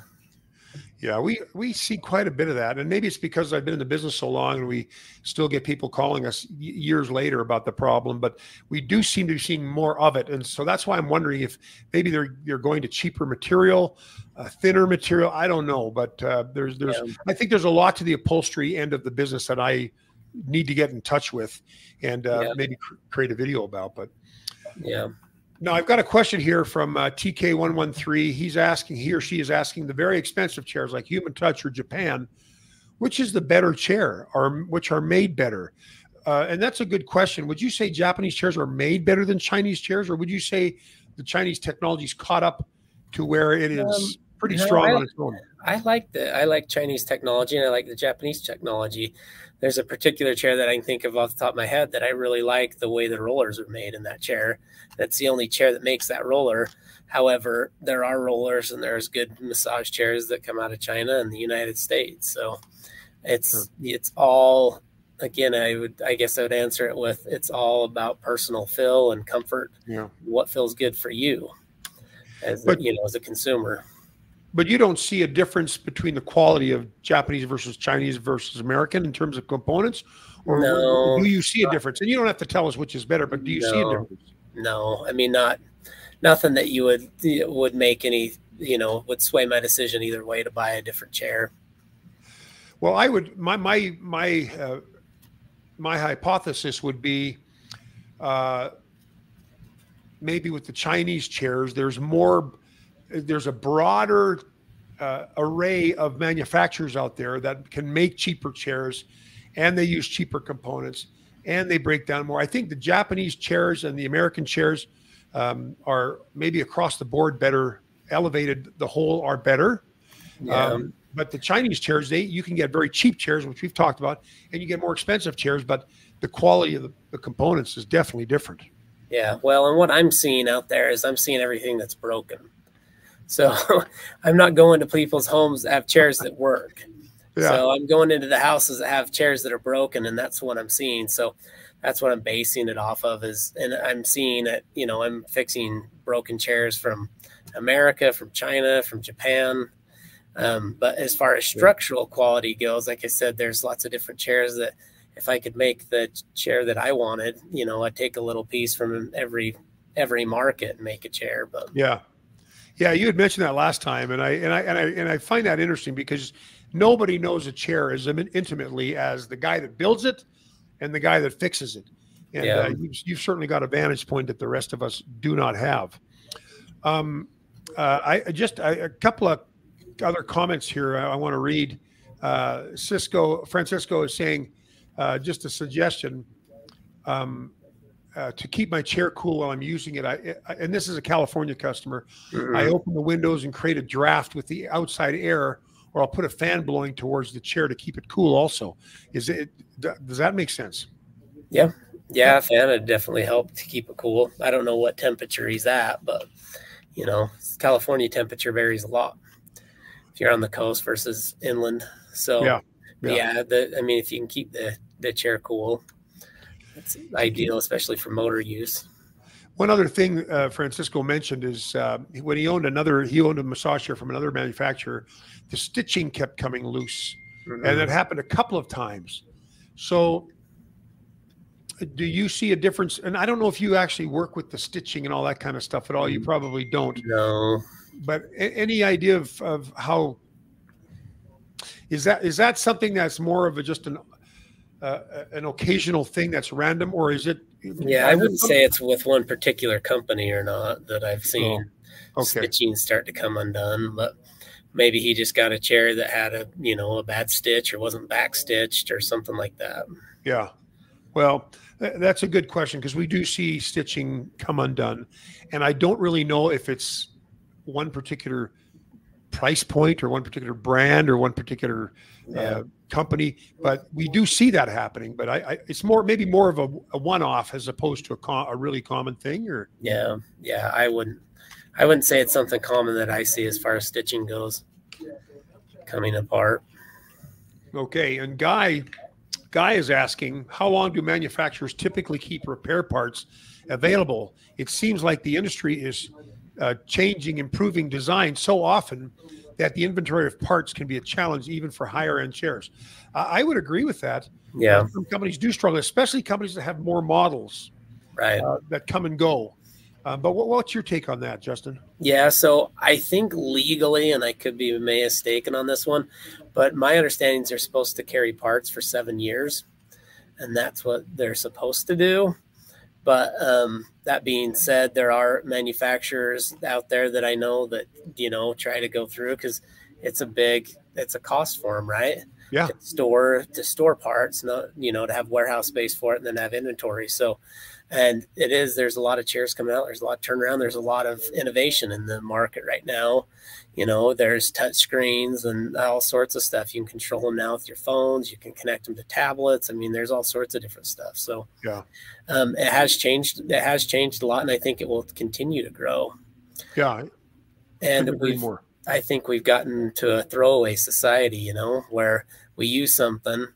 S1: Yeah, we see quite a bit of that, and maybe it's because I've been in the business so long, and we still get people calling us years later about the problem. But we do seem to be seeing more of it, and so that's why I'm wondering if maybe they're going to cheaper material, thinner material. I don't know, but I think there's a lot to the upholstery end of the business that I need to get in touch with, and maybe create a video about. But
S2: yeah.
S1: Now, I've got a question here from TK113. He or she is asking, the very expensive chairs like Human Touch or Japan, which is the better chair, or which are made better? And that's a good question. Would you say Japanese chairs are made better than Chinese chairs, or would you say the Chinese technology's caught up to where it is pretty strong on its own?
S2: I like Chinese technology, and I like the Japanese technology. There's a particular chair that I can think of off the top of my head that I really like the way the rollers are made in that chair. That's the only chair that makes that roller. However, there are rollers and there's good massage chairs that come out of China and the United States. So it's all, again, I guess I would answer it with, it's all about personal feel and comfort.
S1: Yeah.
S2: What feels good for you as a consumer.
S1: But you don't see a difference between the quality of Japanese versus Chinese versus American in terms of components? Or
S2: no,
S1: do you see a difference? And you don't have to tell us which is better, but do you see a difference?
S2: No, I mean, nothing that you would make any, would sway my decision either way to buy a different chair.
S1: Well, I would, my hypothesis would be maybe with the Chinese chairs, there's a broader array of manufacturers out there that can make cheaper chairs, and they use cheaper components, and they break down more. I think the Japanese chairs and the American chairs are maybe across the board better elevated. The whole are better.
S2: Yeah.
S1: But the Chinese chairs, you can get very cheap chairs, which we've talked about, and you get more expensive chairs, but the quality of the components is definitely different.
S2: Yeah. Well, and what I'm seeing out there is I'm seeing everything that's broken. So I'm not going to people's homes that have chairs that work. Yeah. So I'm going into the houses that have chairs that are broken, and that's what I'm seeing. So that's what I'm basing it off of and I'm seeing it, I'm fixing broken chairs from America, from China, from Japan. But as far as structural quality goes, like I said, there's lots of different chairs that if I could make the chair that I wanted, I'd take a little piece from every market and make a chair. But
S1: yeah. Yeah, you had mentioned that last time, and I find that interesting because nobody knows a chair as intimately as the guy that builds it and the guy that fixes it. And you've certainly got a vantage point that the rest of us do not have. A couple of other comments here I want to read. Francisco is saying, just a suggestion. To keep my chair cool while I'm using it, and this is a California customer, I open the windows and create a draft with the outside air or I'll put a fan blowing towards the chair to keep it cool also. Does that make sense?
S2: Yeah. Yeah, a fan would definitely help to keep it cool. I don't know what temperature he's at, but you know, California temperature varies a lot if you're on the coast versus inland. So yeah, I mean, if you can keep the chair cool, it's ideal, especially for motor use.
S1: One other thing Francisco mentioned is when he owned a massage chair from another manufacturer, the stitching kept coming loose, and it happened a couple of times. So do you see a difference? And I don't know if you actually work with the stitching and all that kind of stuff at all. You probably don't.
S2: No.
S1: But any idea of how is that something that's more of just an occasional thing that's random, or is it?
S2: Yeah, I wouldn't say it's with one particular company or not that I've seen stitching start to come undone, but maybe he just got a chair that had a bad stitch or wasn't back stitched or something like that.
S1: Yeah. Well, that's a good question, because we do see stitching come undone, and I don't really know if it's one particular price point or one particular brand or one particular company, but we do see that happening. But it's maybe more of a one-off as opposed to a really common thing. Or
S2: yeah, I wouldn't say it's something common that I see as far as stitching goes coming apart.
S1: Okay, and Guy is asking, how long do manufacturers typically keep repair parts available? It seems like the industry is changing, improving design so often that the inventory of parts can be a challenge even for higher end chairs. I would agree with that.
S2: Yeah.
S1: Some companies do struggle, especially companies that have more models that come and go. But what's your take on that, Justin?
S2: Yeah, so I think legally, and I could be mistaken on this one, but my understanding is they're supposed to carry parts for 7 years, and that's what they're supposed to do. But that being said, there are manufacturers out there that I know that, try to go through, because it's a cost for them, right?
S1: Yeah.
S2: To store parts, not, to have warehouse space for it and then have inventory. So, and there's a lot of chairs coming out. There's a lot of turnaround. There's a lot of innovation in the market right now. There's touch screens and all sorts of stuff. You can control them now with your phones. You can connect them to tablets. I mean, there's all sorts of different stuff. So
S1: yeah,
S2: it has changed. It has changed a lot, and I think it will continue to grow.
S1: Yeah.
S2: And I think we've gotten to a throwaway society, where we use something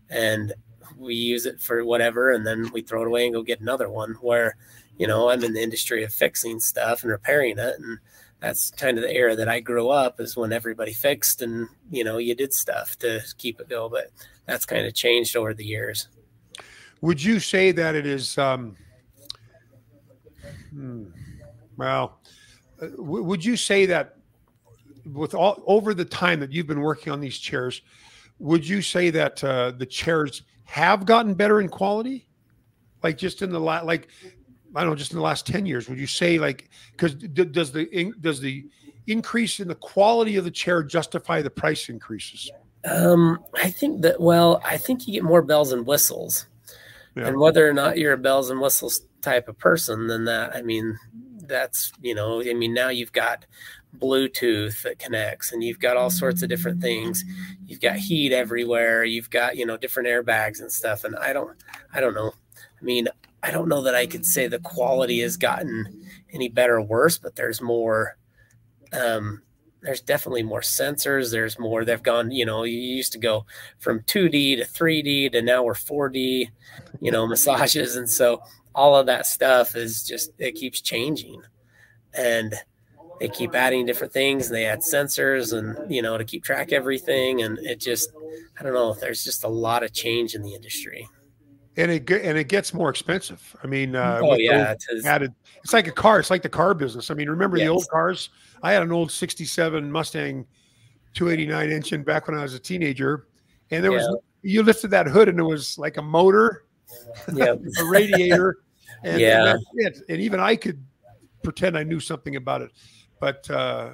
S2: and we use it for whatever, and then we throw it away and go get another one. Where, I'm in the industry of fixing stuff and repairing it, and that's kind of the era that I grew up, is when everybody fixed and, you did stuff to keep it going. But that's kind of changed over the years.
S1: Would you say that it is, would you say that over the time that you've been working on these chairs, would you say that the chairs have gotten better in quality? Like just in the just in the last 10 years, would you say, because does the increase in the quality of the chair justify the price increases?
S2: I think you get more bells and whistles. Yeah. And whether or not you're a bells and whistles type of person, then that, that's, now you've got Bluetooth that connects, and you've got all sorts of different things. You've got heat everywhere. You've got, different airbags and stuff. And I don't know. I don't know that I could say the quality has gotten any better or worse, but there's more, there's definitely more sensors. There's more, they've gone, you used to go from 2D to 3D to now we're 4D, massages. And so all of that stuff is just, it keeps changing, and they keep adding different things, and they add sensors and, to keep track of everything. And it just, I don't know, there's just a lot of change in the industry.
S1: And it gets more expensive.
S2: It's
S1: like a car. It's like the car business. Remember the old cars? I had an old 67 Mustang 289 engine back when I was a teenager. And there was, you lifted that hood and it was like a motor, a radiator. And that's it. And even I could pretend I knew something about it. But now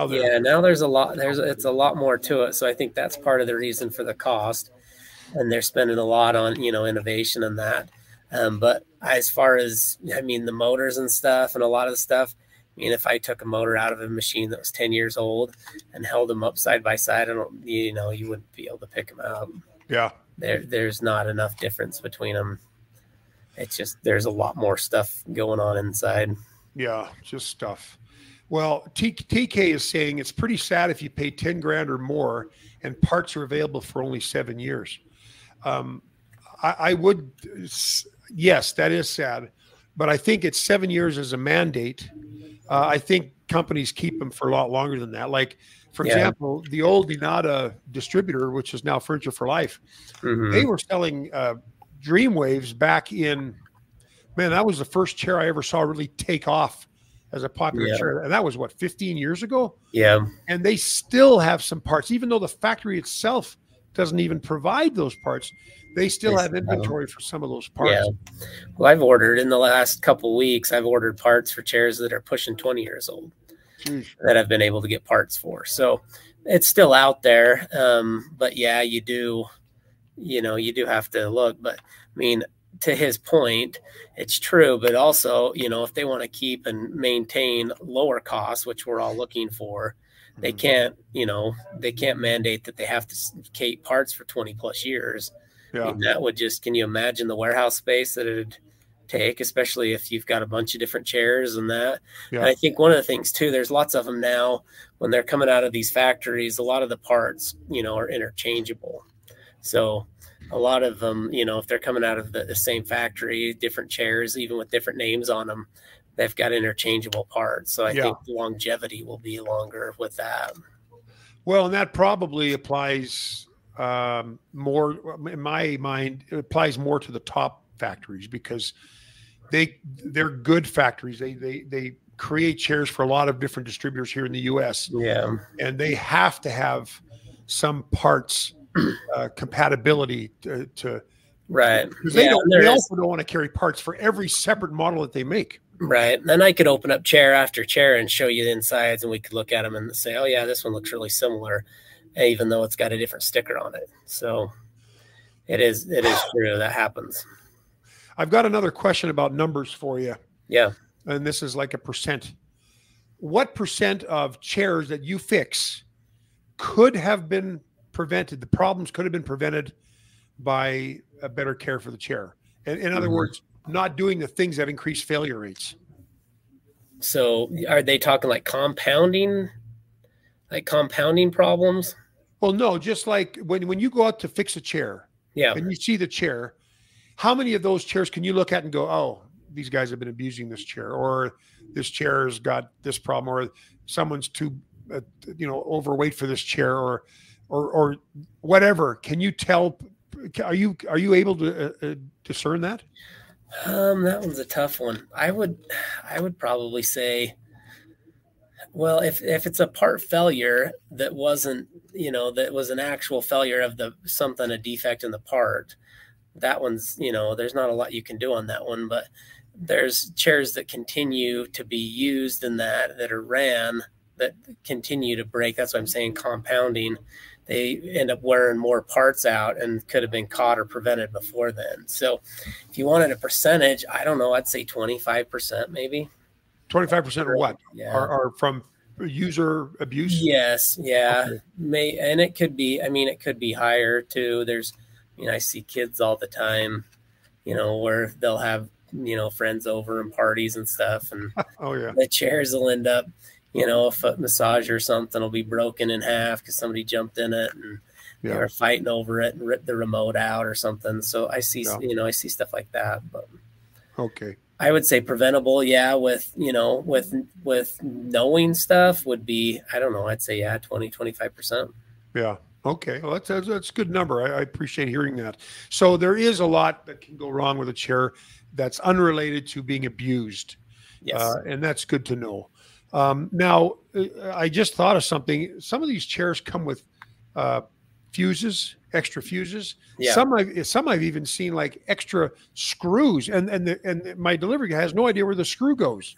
S2: there's a lot, it's a lot more to it. So I think that's part of the reason for the cost. And they're spending a lot on, innovation and that. But as far as, the motors and stuff and a lot of the stuff, I mean, if I took a motor out of a machine that was 10 years old and held them up side by side, I don't, you know, you wouldn't be able to pick them out.
S1: Yeah.
S2: There's not enough difference between them. It's just, there's a lot more stuff going on inside.
S1: Yeah, just stuff. Well, TK is saying it's pretty sad if you pay 10 grand or more and parts are available for only 7 years. I would, yes, that is sad, but I think it's 7 years as a mandate. I think companies keep them for a lot longer than that. Like, for example, the old Inada distributor, which is now Furniture for Life, they were selling Dreamwaves back in, man, that was the first chair I ever saw really take off as a popular chair. And that was what, 15 years ago?
S2: Yeah.
S1: And they still have some parts, even though the factory itself doesn't even provide those parts. They still have inventory for some of those parts.
S2: Yeah. Well, I've ordered in the last couple of weeks, I've ordered parts for chairs that are pushing 20 years old that I've been able to get parts for. So it's still out there. But yeah, you do have to look. But I mean, to his point, it's true. But also, you know, if they want to keep and maintain lower costs, which we're all looking for, they can't, you know, they can't mandate that they have to keep parts for 20 plus years.
S1: Yeah.
S2: I mean, that would just, can you imagine the warehouse space that it'd take, especially if you've got a bunch of different chairs and that. Yeah. And I think one of the things too, there's lots of them now when they're coming out of these factories, a lot of the parts, you know, are interchangeable. So a lot of them, you know, if they're coming out of the same factory, different chairs, even with different names on them, they've got interchangeable parts. So I think the longevity will be longer with that.
S1: Well, and that probably applies more, in my mind, it applies more to the top factories because they're good factories. They create chairs for a lot of different distributors here in the US.
S2: Yeah.
S1: And they have to have some parts compatibility to
S2: right.
S1: Because they also don't want to carry parts for every separate model that they make.
S2: Right. And then I could open up chair after chair and show you the insides, and we could look at them and say, oh yeah, this one looks really similar, even though it's got a different sticker on it. So it is true that happens.
S1: I've got another question about numbers for you.
S2: Yeah.
S1: And this is like a percent. What percent of chairs that you fix could have been prevented? The problems could have been prevented by a better care for the chair. And in other words, not doing the things that increase failure rates.
S2: So are they talking like compounding problems?
S1: Well, no, just like when you go out to fix a chair, and you see the chair, how many of those chairs can you look at and go, oh, these guys have been abusing this chair, or this chair has got this problem, or someone's too, overweight for this chair, or whatever. Can you tell? Are you able to discern that?
S2: That one's a tough one. I would probably say, well, if it's a part failure that wasn't, that was an actual failure of a defect in the part, that one's, there's not a lot you can do on that one. But there's chairs that continue to be used in that are ran that continue to break. That's what I'm saying, compounding. They end up wearing more parts out and could have been caught or prevented before then. So if you wanted a percentage, I don't know, I'd say 25% maybe.
S1: 25% or what?
S2: Yeah.
S1: Are from user abuse?
S2: Yes. Yeah. Okay. And it could be, it could be higher too. I see kids all the time, where they'll have, friends over and parties and stuff. And the chairs will end up, a foot massage or something will be broken in half because somebody jumped in it and they were fighting over it and ripped the remote out or something. So I see, I see stuff like that. But I would say preventable, with knowing stuff would be, I don't know, I'd say 20-25%.
S1: Yeah. Okay. Well, that's a good number. I appreciate hearing that. So there is a lot that can go wrong with a chair that's unrelated to being abused.
S2: Yes.
S1: And that's good to know. Now, I just thought of something. Some of these chairs come with fuses, extra fuses.
S2: Yeah.
S1: Some I've even seen like extra screws, and my delivery guy has no idea where the screw goes.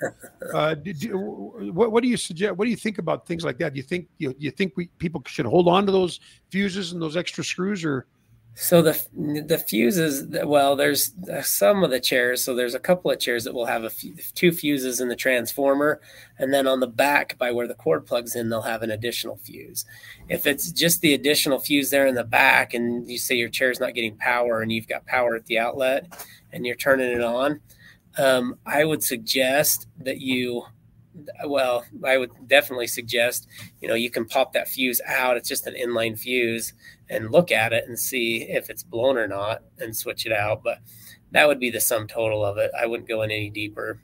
S1: What do you suggest? What do you think about things like that? Do you think people should hold on to those fuses and those extra screws, or
S2: So the fuses, well, there's some of the chairs. So there's a couple of chairs that will have two fuses in the transformer, and then on the back by where the cord plugs in, they'll have an additional fuse. If it's just the additional fuse there in the back, and you say your chair's not getting power, and you've got power at the outlet, and you're turning it on, I would suggest that I would definitely suggest, you can pop that fuse out. It's just an inline fuse, and look at it and see if it's blown or not and switch it out. But that would be the sum total of it. I wouldn't go in any deeper.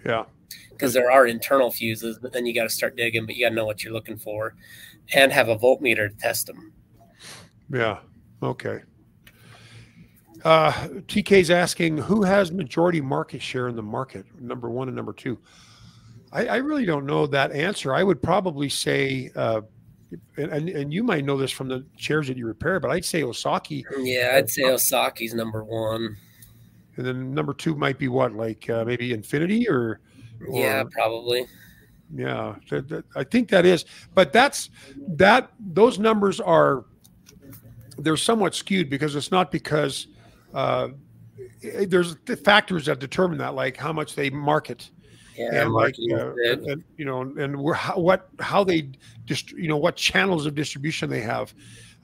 S1: Yeah.
S2: Because there are internal fuses, but then you got to start digging, but you got to know what you're looking for and have a voltmeter to test them.
S1: Yeah. Okay. TK's asking, who has majority market share in the market, number one and number two? I really don't know that answer. I would probably say, and you might know this from the chairs that you repair, but I'd say Osaki.
S2: Yeah, I'd say Osaki's number one.
S1: And then number two might be what, like maybe Infinity or
S2: yeah, probably.
S1: Yeah, I think that is. But those numbers they're somewhat skewed because it's not because there's the factors that determine that, like how much they market.
S2: Yeah,
S1: and like and how they what channels of distribution they have,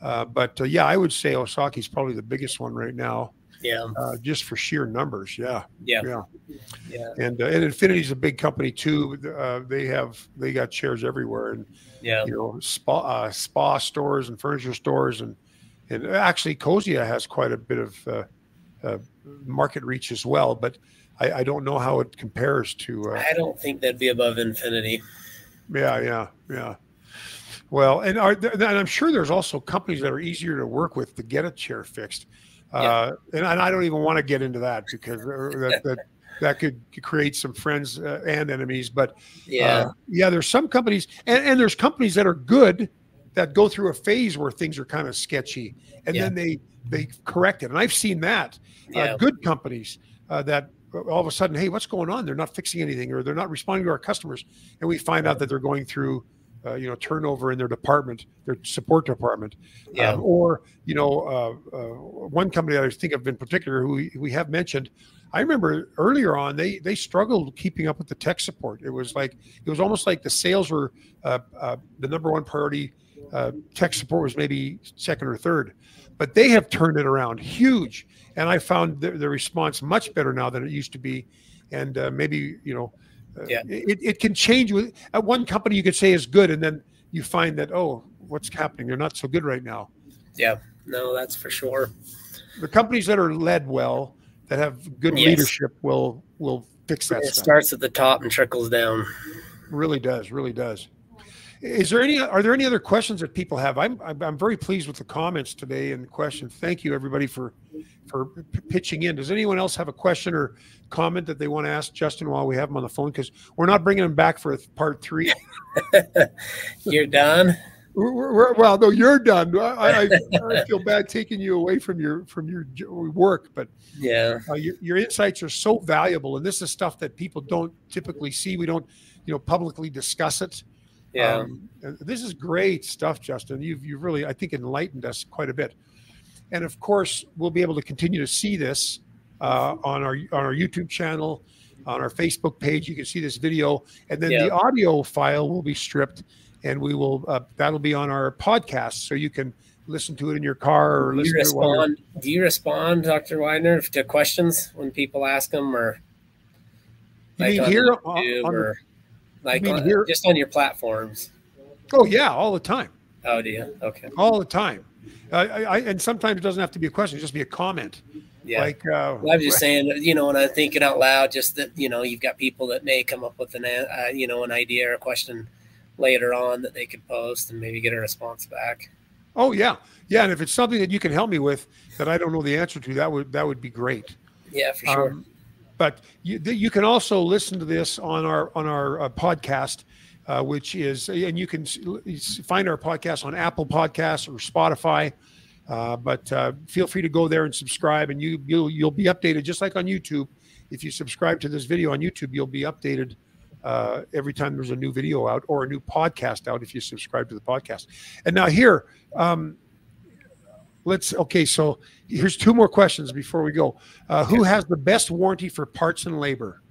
S1: but yeah, I would say Osaki's probably the biggest one right now.
S2: Yeah,
S1: just for sheer numbers. Yeah. And Infinity's a big company too. They got chairs everywhere, and spa stores and furniture stores, and actually Kozia has quite a bit of market reach as well, but I don't know how it compares to.
S2: I don't think that'd be above Infinity.
S1: Yeah. Well, and I'm sure there's also companies that are easier to work with to get a chair fixed. And I don't even want to get into that because that could create some friends and enemies. But there's some companies, and there's companies that are good that go through a phase where things are kind of sketchy, and then they correct it. And I've seen that. Good companies that all of a sudden, hey, what's going on? They're not fixing anything, or they're not responding to our customers, and we find out that they're going through turnover in their department, their support department. One company that I think of in particular, who we have mentioned, I remember earlier on, they struggled keeping up with the tech support. It was almost like the sales were the number one priority. Tech support was maybe second or third, but they have turned it around huge. And I found the response much better now than it used to be. And maybe, it can change. At one company you could say is good, and then you find that, oh, what's happening? They're not so good right now.
S2: Yeah, no, that's for sure.
S1: The companies that are led well, that have good leadership will fix that stuff.
S2: It starts at the top and trickles down.
S1: Really does. Are there any other questions that people have? I'm very pleased with the comments today and questions. Thank you everybody for pitching in. Does anyone else have a question or comment that they want to ask Justin while we have him on the phone? Because we're not bringing him back for part 3.
S2: You're done.
S1: Well, no, you're done. I feel bad taking you away from your work, but your insights are so valuable, and this is stuff that people don't typically see. We don't publicly discuss it. This is great stuff, Justin. You've really, I think, enlightened us quite a bit. And of course, we'll be able to continue to see this on our YouTube channel, on our Facebook page. You can see this video, and then the audio file will be stripped, and we will that'll be on our podcast, so you can listen to it in your car or listen to it.
S2: Do you respond, Dr. Weidner, to questions when people ask them, or
S1: like on here YouTube,
S2: or like just on your platforms?
S1: Oh yeah, all the time.
S2: Oh, do you? Okay.
S1: All the time. And sometimes it doesn't have to be a question; it just be a comment.
S2: Yeah.
S1: Like
S2: well, I'm just saying, and I'm thinking out loud, just that you've got people that may come up with an idea or a question later on that they could post and maybe get a response back.
S1: Oh yeah, and if it's something that you can help me with that I don't know the answer to, that would be great.
S2: Yeah, for sure.
S1: But you can also listen to this on our podcast, which is, and you can find our podcast on Apple Podcasts or Spotify. But feel free to go there and subscribe, and you'll be updated just like on YouTube. If you subscribe to this video on YouTube, you'll be updated every time there's a new video out or a new podcast out if you subscribe to the podcast. And now here, Okay, so here's two more questions before we go. Who has the best warranty for parts and labor?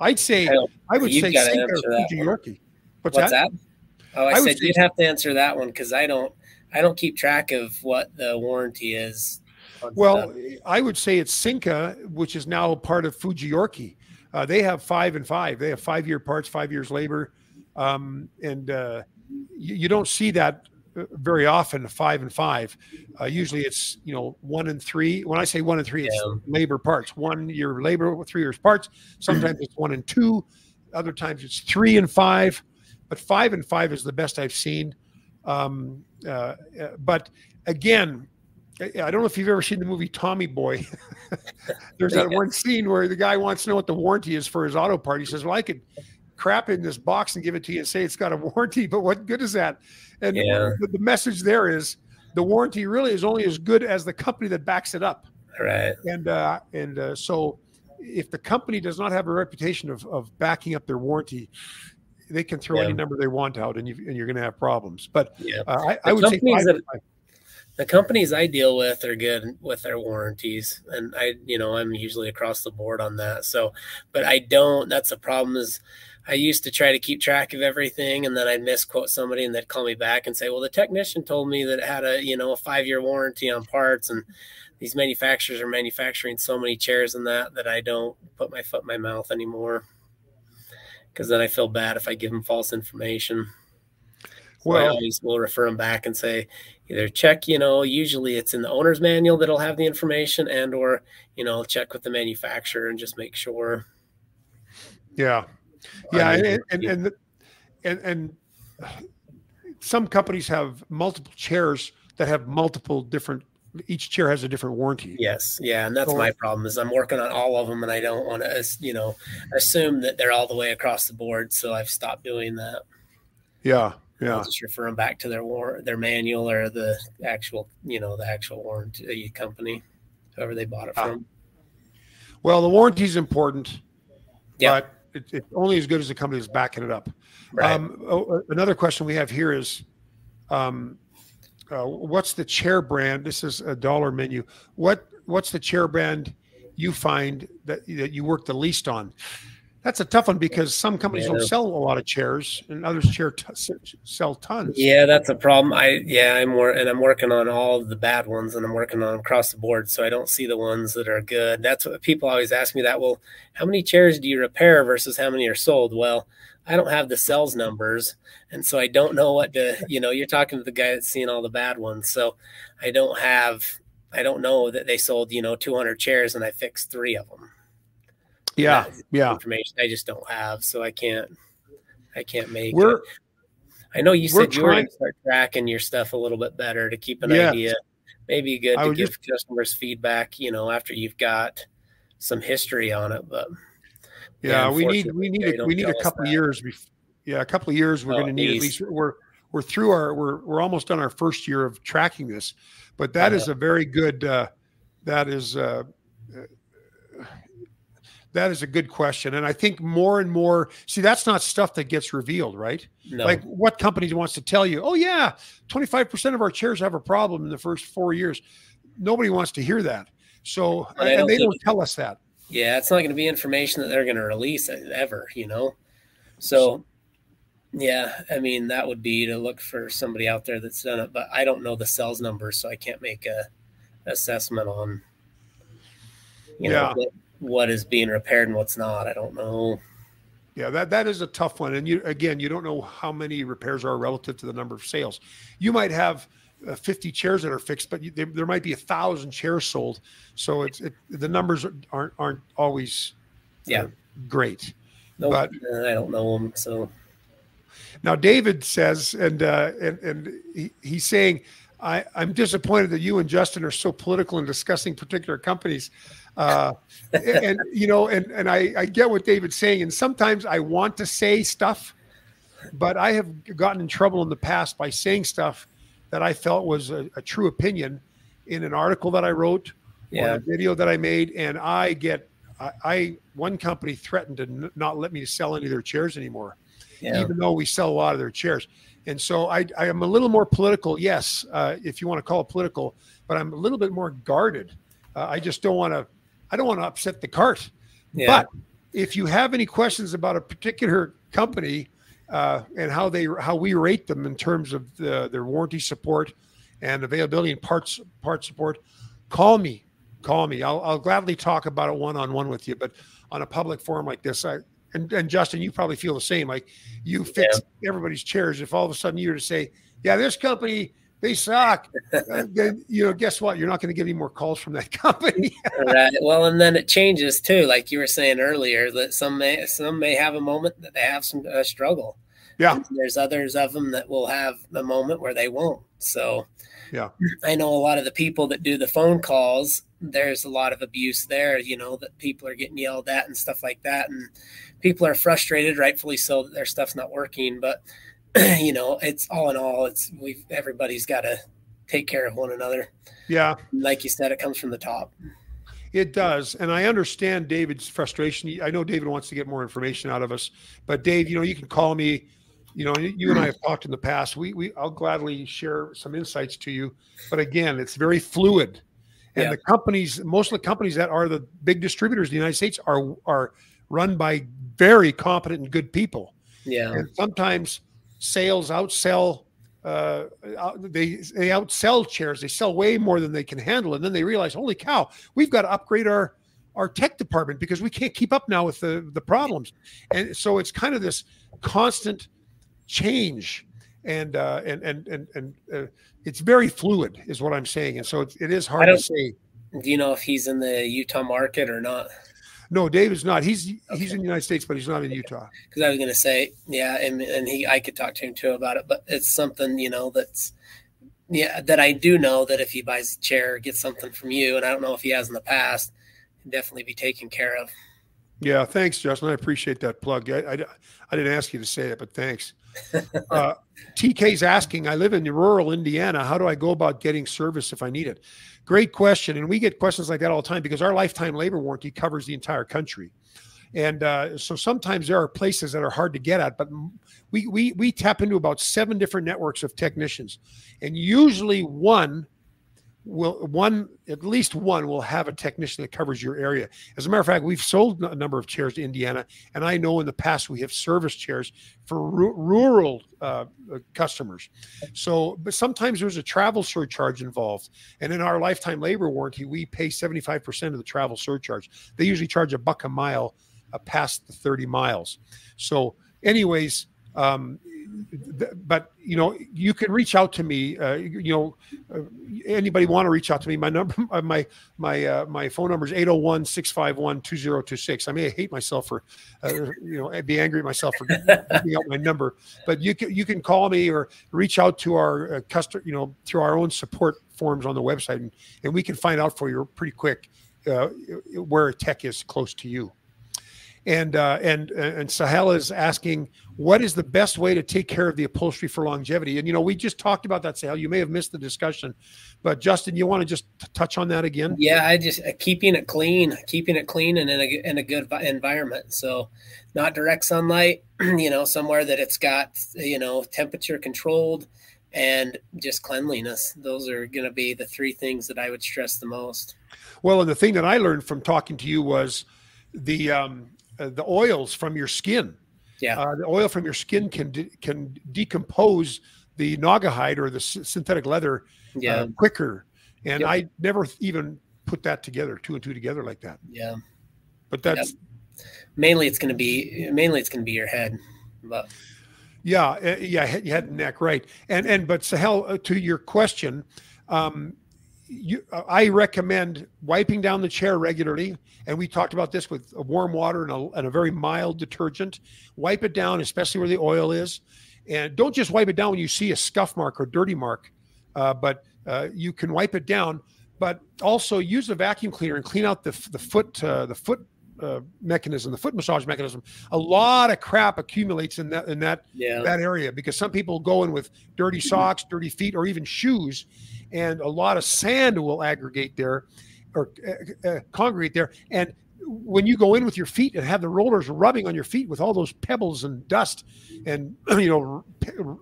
S1: I would say
S2: you've got to
S1: Sinka
S2: answer
S1: or
S2: that
S1: Fujiyoki.
S2: What's that? Oh, I said you'd have to answer that one because I don't keep track of what the warranty is.
S1: Well, I would say it's Sinka, which is now part of Fujiyoki. They have 5 and 5. They have 5-year parts, 5 years labor, and you don't see that very often. 5 and 5. Usually, it's 1 and 3. When I say 1 and 3, it's labor parts. 1 year labor, 3 years parts. Sometimes it's 1 and 2. Other times it's 3 and 5. But 5 and 5 is the best I've seen. But again, I don't know if you've ever seen the movie Tommy Boy. There's that one scene where the guy wants to know what the warranty is for his auto part. He says, well, I could crap in this box and give it to you and say it's got a warranty, but what good is that? And the message there is the warranty really is only as good as the company that backs it up.
S2: Right.
S1: And so if the company does not have a reputation of backing up their warranty, they can throw any number they want out, and you're going to have problems. But I would say
S2: the companies I deal with are good with their warranties, and I'm usually across the board on that. So, but I don't. That's the problem. Is I used to try to keep track of everything, and then I'd misquote somebody, and they'd call me back and say, "Well, the technician told me that it had a 5-year warranty on parts, and these manufacturers are manufacturing so many chairs and that I don't put my foot in my mouth anymore." Because then I feel bad if I give them false information. So I always will refer them back and say, either check, usually it's in the owner's manual that'll have the information, and or, check with the manufacturer and just make sure.
S1: Yeah. Yeah. And some companies have multiple chairs that have multiple different, each chair has a different warranty.
S2: Yes. Yeah. And that's my problem is I'm working on all of them, and I don't want to, assume that they're all the way across the board. So I've stopped doing that.
S1: Yeah. Yeah.
S2: I'll just refer them back to their manual or the actual warranty company, whoever they bought it from.
S1: Well, the warranty is important,
S2: but
S1: it's only as good as the company is backing it up.
S2: Right.
S1: Another question we have here is, what's the chair brand? This is a dollar menu. What's the chair brand you find that you work the least on? That's a tough one because some companies don't sell a lot of chairs, and others sell tons.
S2: Yeah, that's a problem. I'm working on all of the bad ones, and I'm working on them across the board. So I don't see the ones that are good. That's what people always ask me that. Well, how many chairs do you repair versus how many are sold? Well, I don't have the sales numbers, and so I don't know what to. You're talking to the guy that's seeing all the bad ones, so I don't know that they sold 200 chairs and I fixed 3 of them.
S1: Yeah.
S2: Information I just don't have, so I can't make it. I know you said you were going to start tracking your stuff a little bit better to keep an idea. Maybe good to give customers feedback, after you've got some history on it. But
S1: we need a couple of years. A couple of years. We're going to need at least. We're through we're almost done our first year of tracking this, but that is a very good. That is a good question. And I think more and more, that's not stuff that gets revealed, right?
S2: No.
S1: Like what company wants to tell you, 25% of our chairs have a problem in the first 4 years. Nobody wants to hear that. So, and they don't tell us that.
S2: Yeah, it's not going to be information that they're going to release ever, So, that would be to look for somebody out there that's done it. But I don't know the sales numbers, so I can't make a assessment on, what is being repaired and what's not. I don't know.
S1: Yeah, that is a tough one. And you don't know how many repairs are relative to the number of sales. You might have 50 chairs that are fixed, but there might be 1,000 chairs sold. So the numbers aren't always great.
S2: Nope, but I don't know them. So
S1: now David says, and he's saying, I'm disappointed that you and Justin are so political in discussing particular companies. I get what David's saying. And sometimes I want to say stuff, but I have gotten in trouble in the past by saying stuff that I felt was a true opinion in an article that I wrote or a video that I made. And one company threatened to not let me sell any of their chairs anymore, even though we sell a lot of their chairs. And so I am a little more political, yes, if you want to call it political, but I'm a little bit more guarded. I just don't want to. I don't want to upset the cart.
S2: Yeah.
S1: But if you have any questions about a particular company and how we rate them in terms of their warranty support and availability and part support, call me. I'll gladly talk about it one-on-one with you. But on a public forum like this, and Justin, you probably feel the same. Like you fix everybody's chairs. If all of a sudden you were to say, yeah, this company, they suck, then, guess what? You're not going to get any more calls from that company.
S2: Right. Well, and then it changes too. Like you were saying earlier, that some may have a moment that they have some struggle.
S1: Yeah.
S2: And there's others of them that will have a moment where they won't. So
S1: yeah,
S2: I know a lot of the people that do the phone calls, there's a lot of abuse there, that people are getting yelled at and stuff like that. And people are frustrated, rightfully so, that their stuff's not working. But, it's all in all, everybody's got to take care of one another.
S1: Yeah.
S2: Like you said, it comes from the top.
S1: It does. And I understand David's frustration. I know David wants to get more information out of us, but Dave, you can call me. You and I have talked in the past. I'll gladly share some insights to you. But again, it's very fluid. And most of the companies that are the big distributors in the United States are run by very competent and good people.
S2: Yeah.
S1: And sometimes sales outsell, they outsell chairs. They sell way more than they can handle. And then they realize, holy cow, we've got to upgrade our tech department because we can't keep up now with the problems. And so it's kind of this constant change, and it's very fluid is what I'm saying. And so it is hard to say.
S2: Do you know if he's in the Utah market or not?
S1: No, Dave is not. He's in the United States, but he's not in Utah.
S2: Because I was going to say, yeah, and I could talk to him too about it, but it's something, that I do know that if he buys a chair, gets something from you, and I don't know if he has in the past, he'd definitely be taken care of.
S1: Yeah, thanks, Justin. I appreciate that plug. I didn't ask you to say it, but thanks. TK's asking, I live in rural Indiana. How do I go about getting service if I need it? Great question. And we get questions like that all the time because our lifetime labor warranty covers the entire country. And so sometimes there are places that are hard to get at, but we tap into about 7 different networks of technicians. And usually at least one will have a technician that covers your area. As a matter of fact, we've sold a number of chairs to Indiana, and I know in the past we have serviced chairs for rural customers. So, but sometimes there's a travel surcharge involved, and in our lifetime labor warranty, we pay 75% of the travel surcharge. They usually charge $1 a mile past the 30 miles. So, anyways. But you can reach out to me. Anybody want to reach out to me? My number, my phone number is 801-651-2026. I may hate myself for, be angry at myself for giving out my number. But you can call me or reach out to our customer, through our own support forms on the website, and we can find out for you pretty quick where a tech is close to you. And Sahel is asking, what is the best way to take care of the upholstery for longevity? And, we just talked about that, Sahel. You may have missed the discussion, but Justin, you want to just touch on that again?
S2: Yeah, I just keeping it clean and in a good environment. So not direct sunlight, somewhere that it's got, temperature controlled and just cleanliness. Those are going to be the 3 things that I would stress the most.
S1: Well, and the thing that I learned from talking to you was the oils from your skin.
S2: Yeah.
S1: The oil from your skin can decompose the naugahyde or the synthetic leather quicker. And I never even put that together, 2 and 2 together like that.
S2: Yeah.
S1: But that's
S2: mainly it's going to be your head. But
S1: yeah, head and neck, right. But Sahel, to your question, I recommend wiping down the chair regularly. And we talked about this with warm water and a very mild detergent. Wipe it down, especially where the oil is. And don't just wipe it down when you see a scuff mark or dirty mark, but you can wipe it down. But also use a vacuum cleaner and clean out the foot mechanism, the foot massage mechanism. A lot of crap accumulates in that area because some people go in with dirty socks, dirty feet, or even shoes, and a lot of sand will aggregate there or congregate there. And when you go in with your feet and have the rollers rubbing on your feet with all those pebbles and dust and, you know,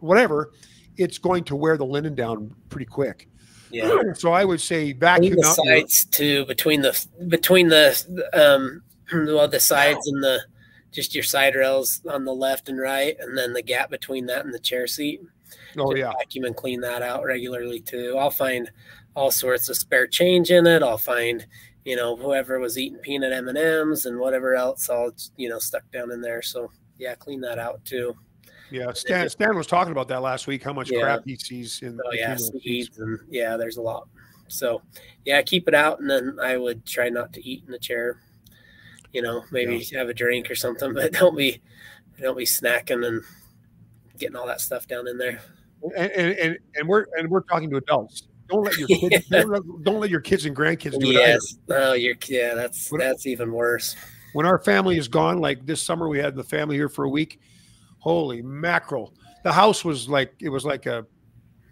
S1: whatever, it's going to wear the linen down pretty quick.
S2: Yeah.
S1: So I would say vacuum
S2: the
S1: out
S2: sides too, between the well, the sides and the just your side rails on the left and right, and then the gap between that and the chair seat.
S1: Oh yeah.
S2: Vacuum and clean that out regularly too. I'll find all sorts of spare change in it. I'll find, you know, whoever was eating peanut M&Ms and whatever else all, you know, stuck down in there. So yeah, clean that out too.
S1: Yeah, Stan was talking about that last week, how much crap he sees in
S2: seeds, and yeah, there's a lot. So yeah, keep it out, and then I would try not to eat in the chair. You know, maybe have a drink or something, but don't be snacking and getting all that stuff down in there.
S1: And we're talking to adults. Don't let your kids don't let your kids and grandkids do it either.
S2: Oh, that's even worse.
S1: When our family is gone, like this summer, we had the family here for a week. Holy mackerel! The house was like a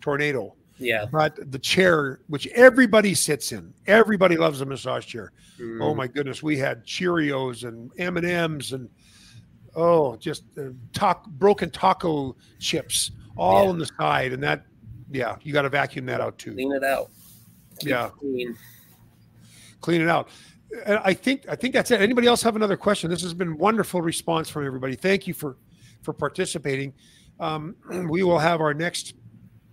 S1: tornado.
S2: Yeah.
S1: But the chair, which everybody sits in, everybody loves a massage chair. Oh my goodness, we had Cheerios and M&Ms and just broken taco chips all on the side, and that, you got to vacuum that out too.
S2: Clean it out. Keep it
S1: clean it out. I think that's it. Anybody else have another question? This has been wonderful response from everybody. Thank you for participating. We will have our next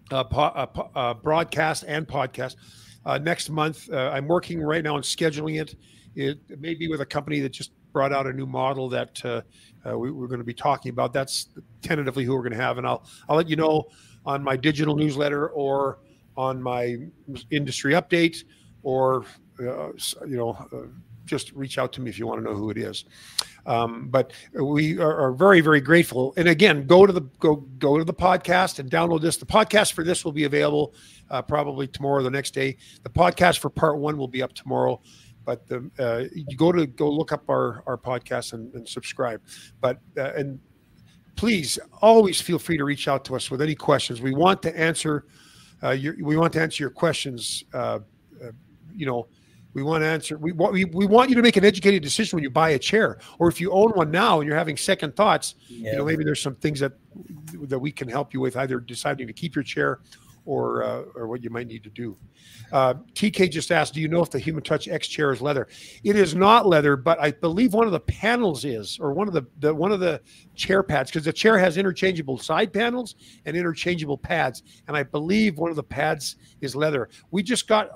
S1: broadcast and podcast next month. I'm working right now on scheduling it. It may be with a company that just brought out a new model that we're going to be talking about. That's tentatively who we're going to have, and I'll let you know on my digital newsletter or on my industry update, or just reach out to me if you want to know who it is. But we are very, very grateful. And again, go to the podcast and download this. The podcast for this will be available probably tomorrow or the next day. The podcast for part 1 will be up tomorrow. But you go look up our podcast and subscribe. But and please always feel free to reach out to us with any questions. We want to answer your questions. We want to answer. We want you to make an educated decision when you buy a chair, or if you own one now and you're having second thoughts. Maybe there's some things that we can help you with, either deciding to keep your chair or what you might need to do. TK just asked, do you know if the Human Touch X chair is leather? It is not leather, but I believe one of the panels is, or one of the chair pads, because the chair has interchangeable side panels and interchangeable pads, and I believe one of the pads is leather. We just got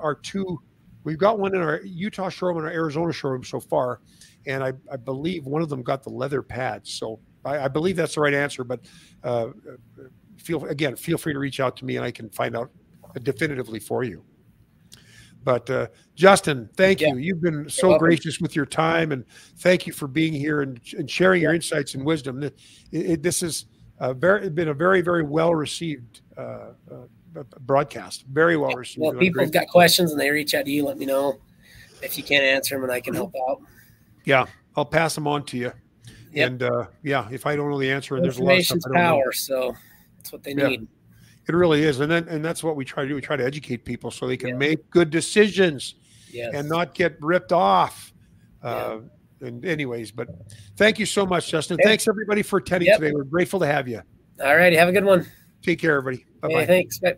S1: we've got one in our Utah showroom and our Arizona showroom so far, and I believe one of them got the leather pads. So I believe that's the right answer, but feel free to reach out to me and I can find out definitively for you. But Justin, thank you. You've been so gracious with your time, and thank you for being here and sharing your insights and wisdom. This has been a very, very well received broadcast. Very well received.
S2: Well, people have got questions and they reach out to you. Let me know if you can't answer them, and I can help out.
S1: Yeah, I'll pass them on to you. Yep. And if I don't know the answer, there's a lot of stuff I don't
S2: power,
S1: know.
S2: So that's what they need.
S1: It really is, and that's what we try to do. We try to educate people so they can make good decisions and not get ripped off. And anyways, but thank you so much, Justin. Thanks everybody for attending today. We're grateful to have you.
S2: All righty, have a good one.
S1: Take care, everybody. Bye-bye.
S2: Hey, thanks. Bye.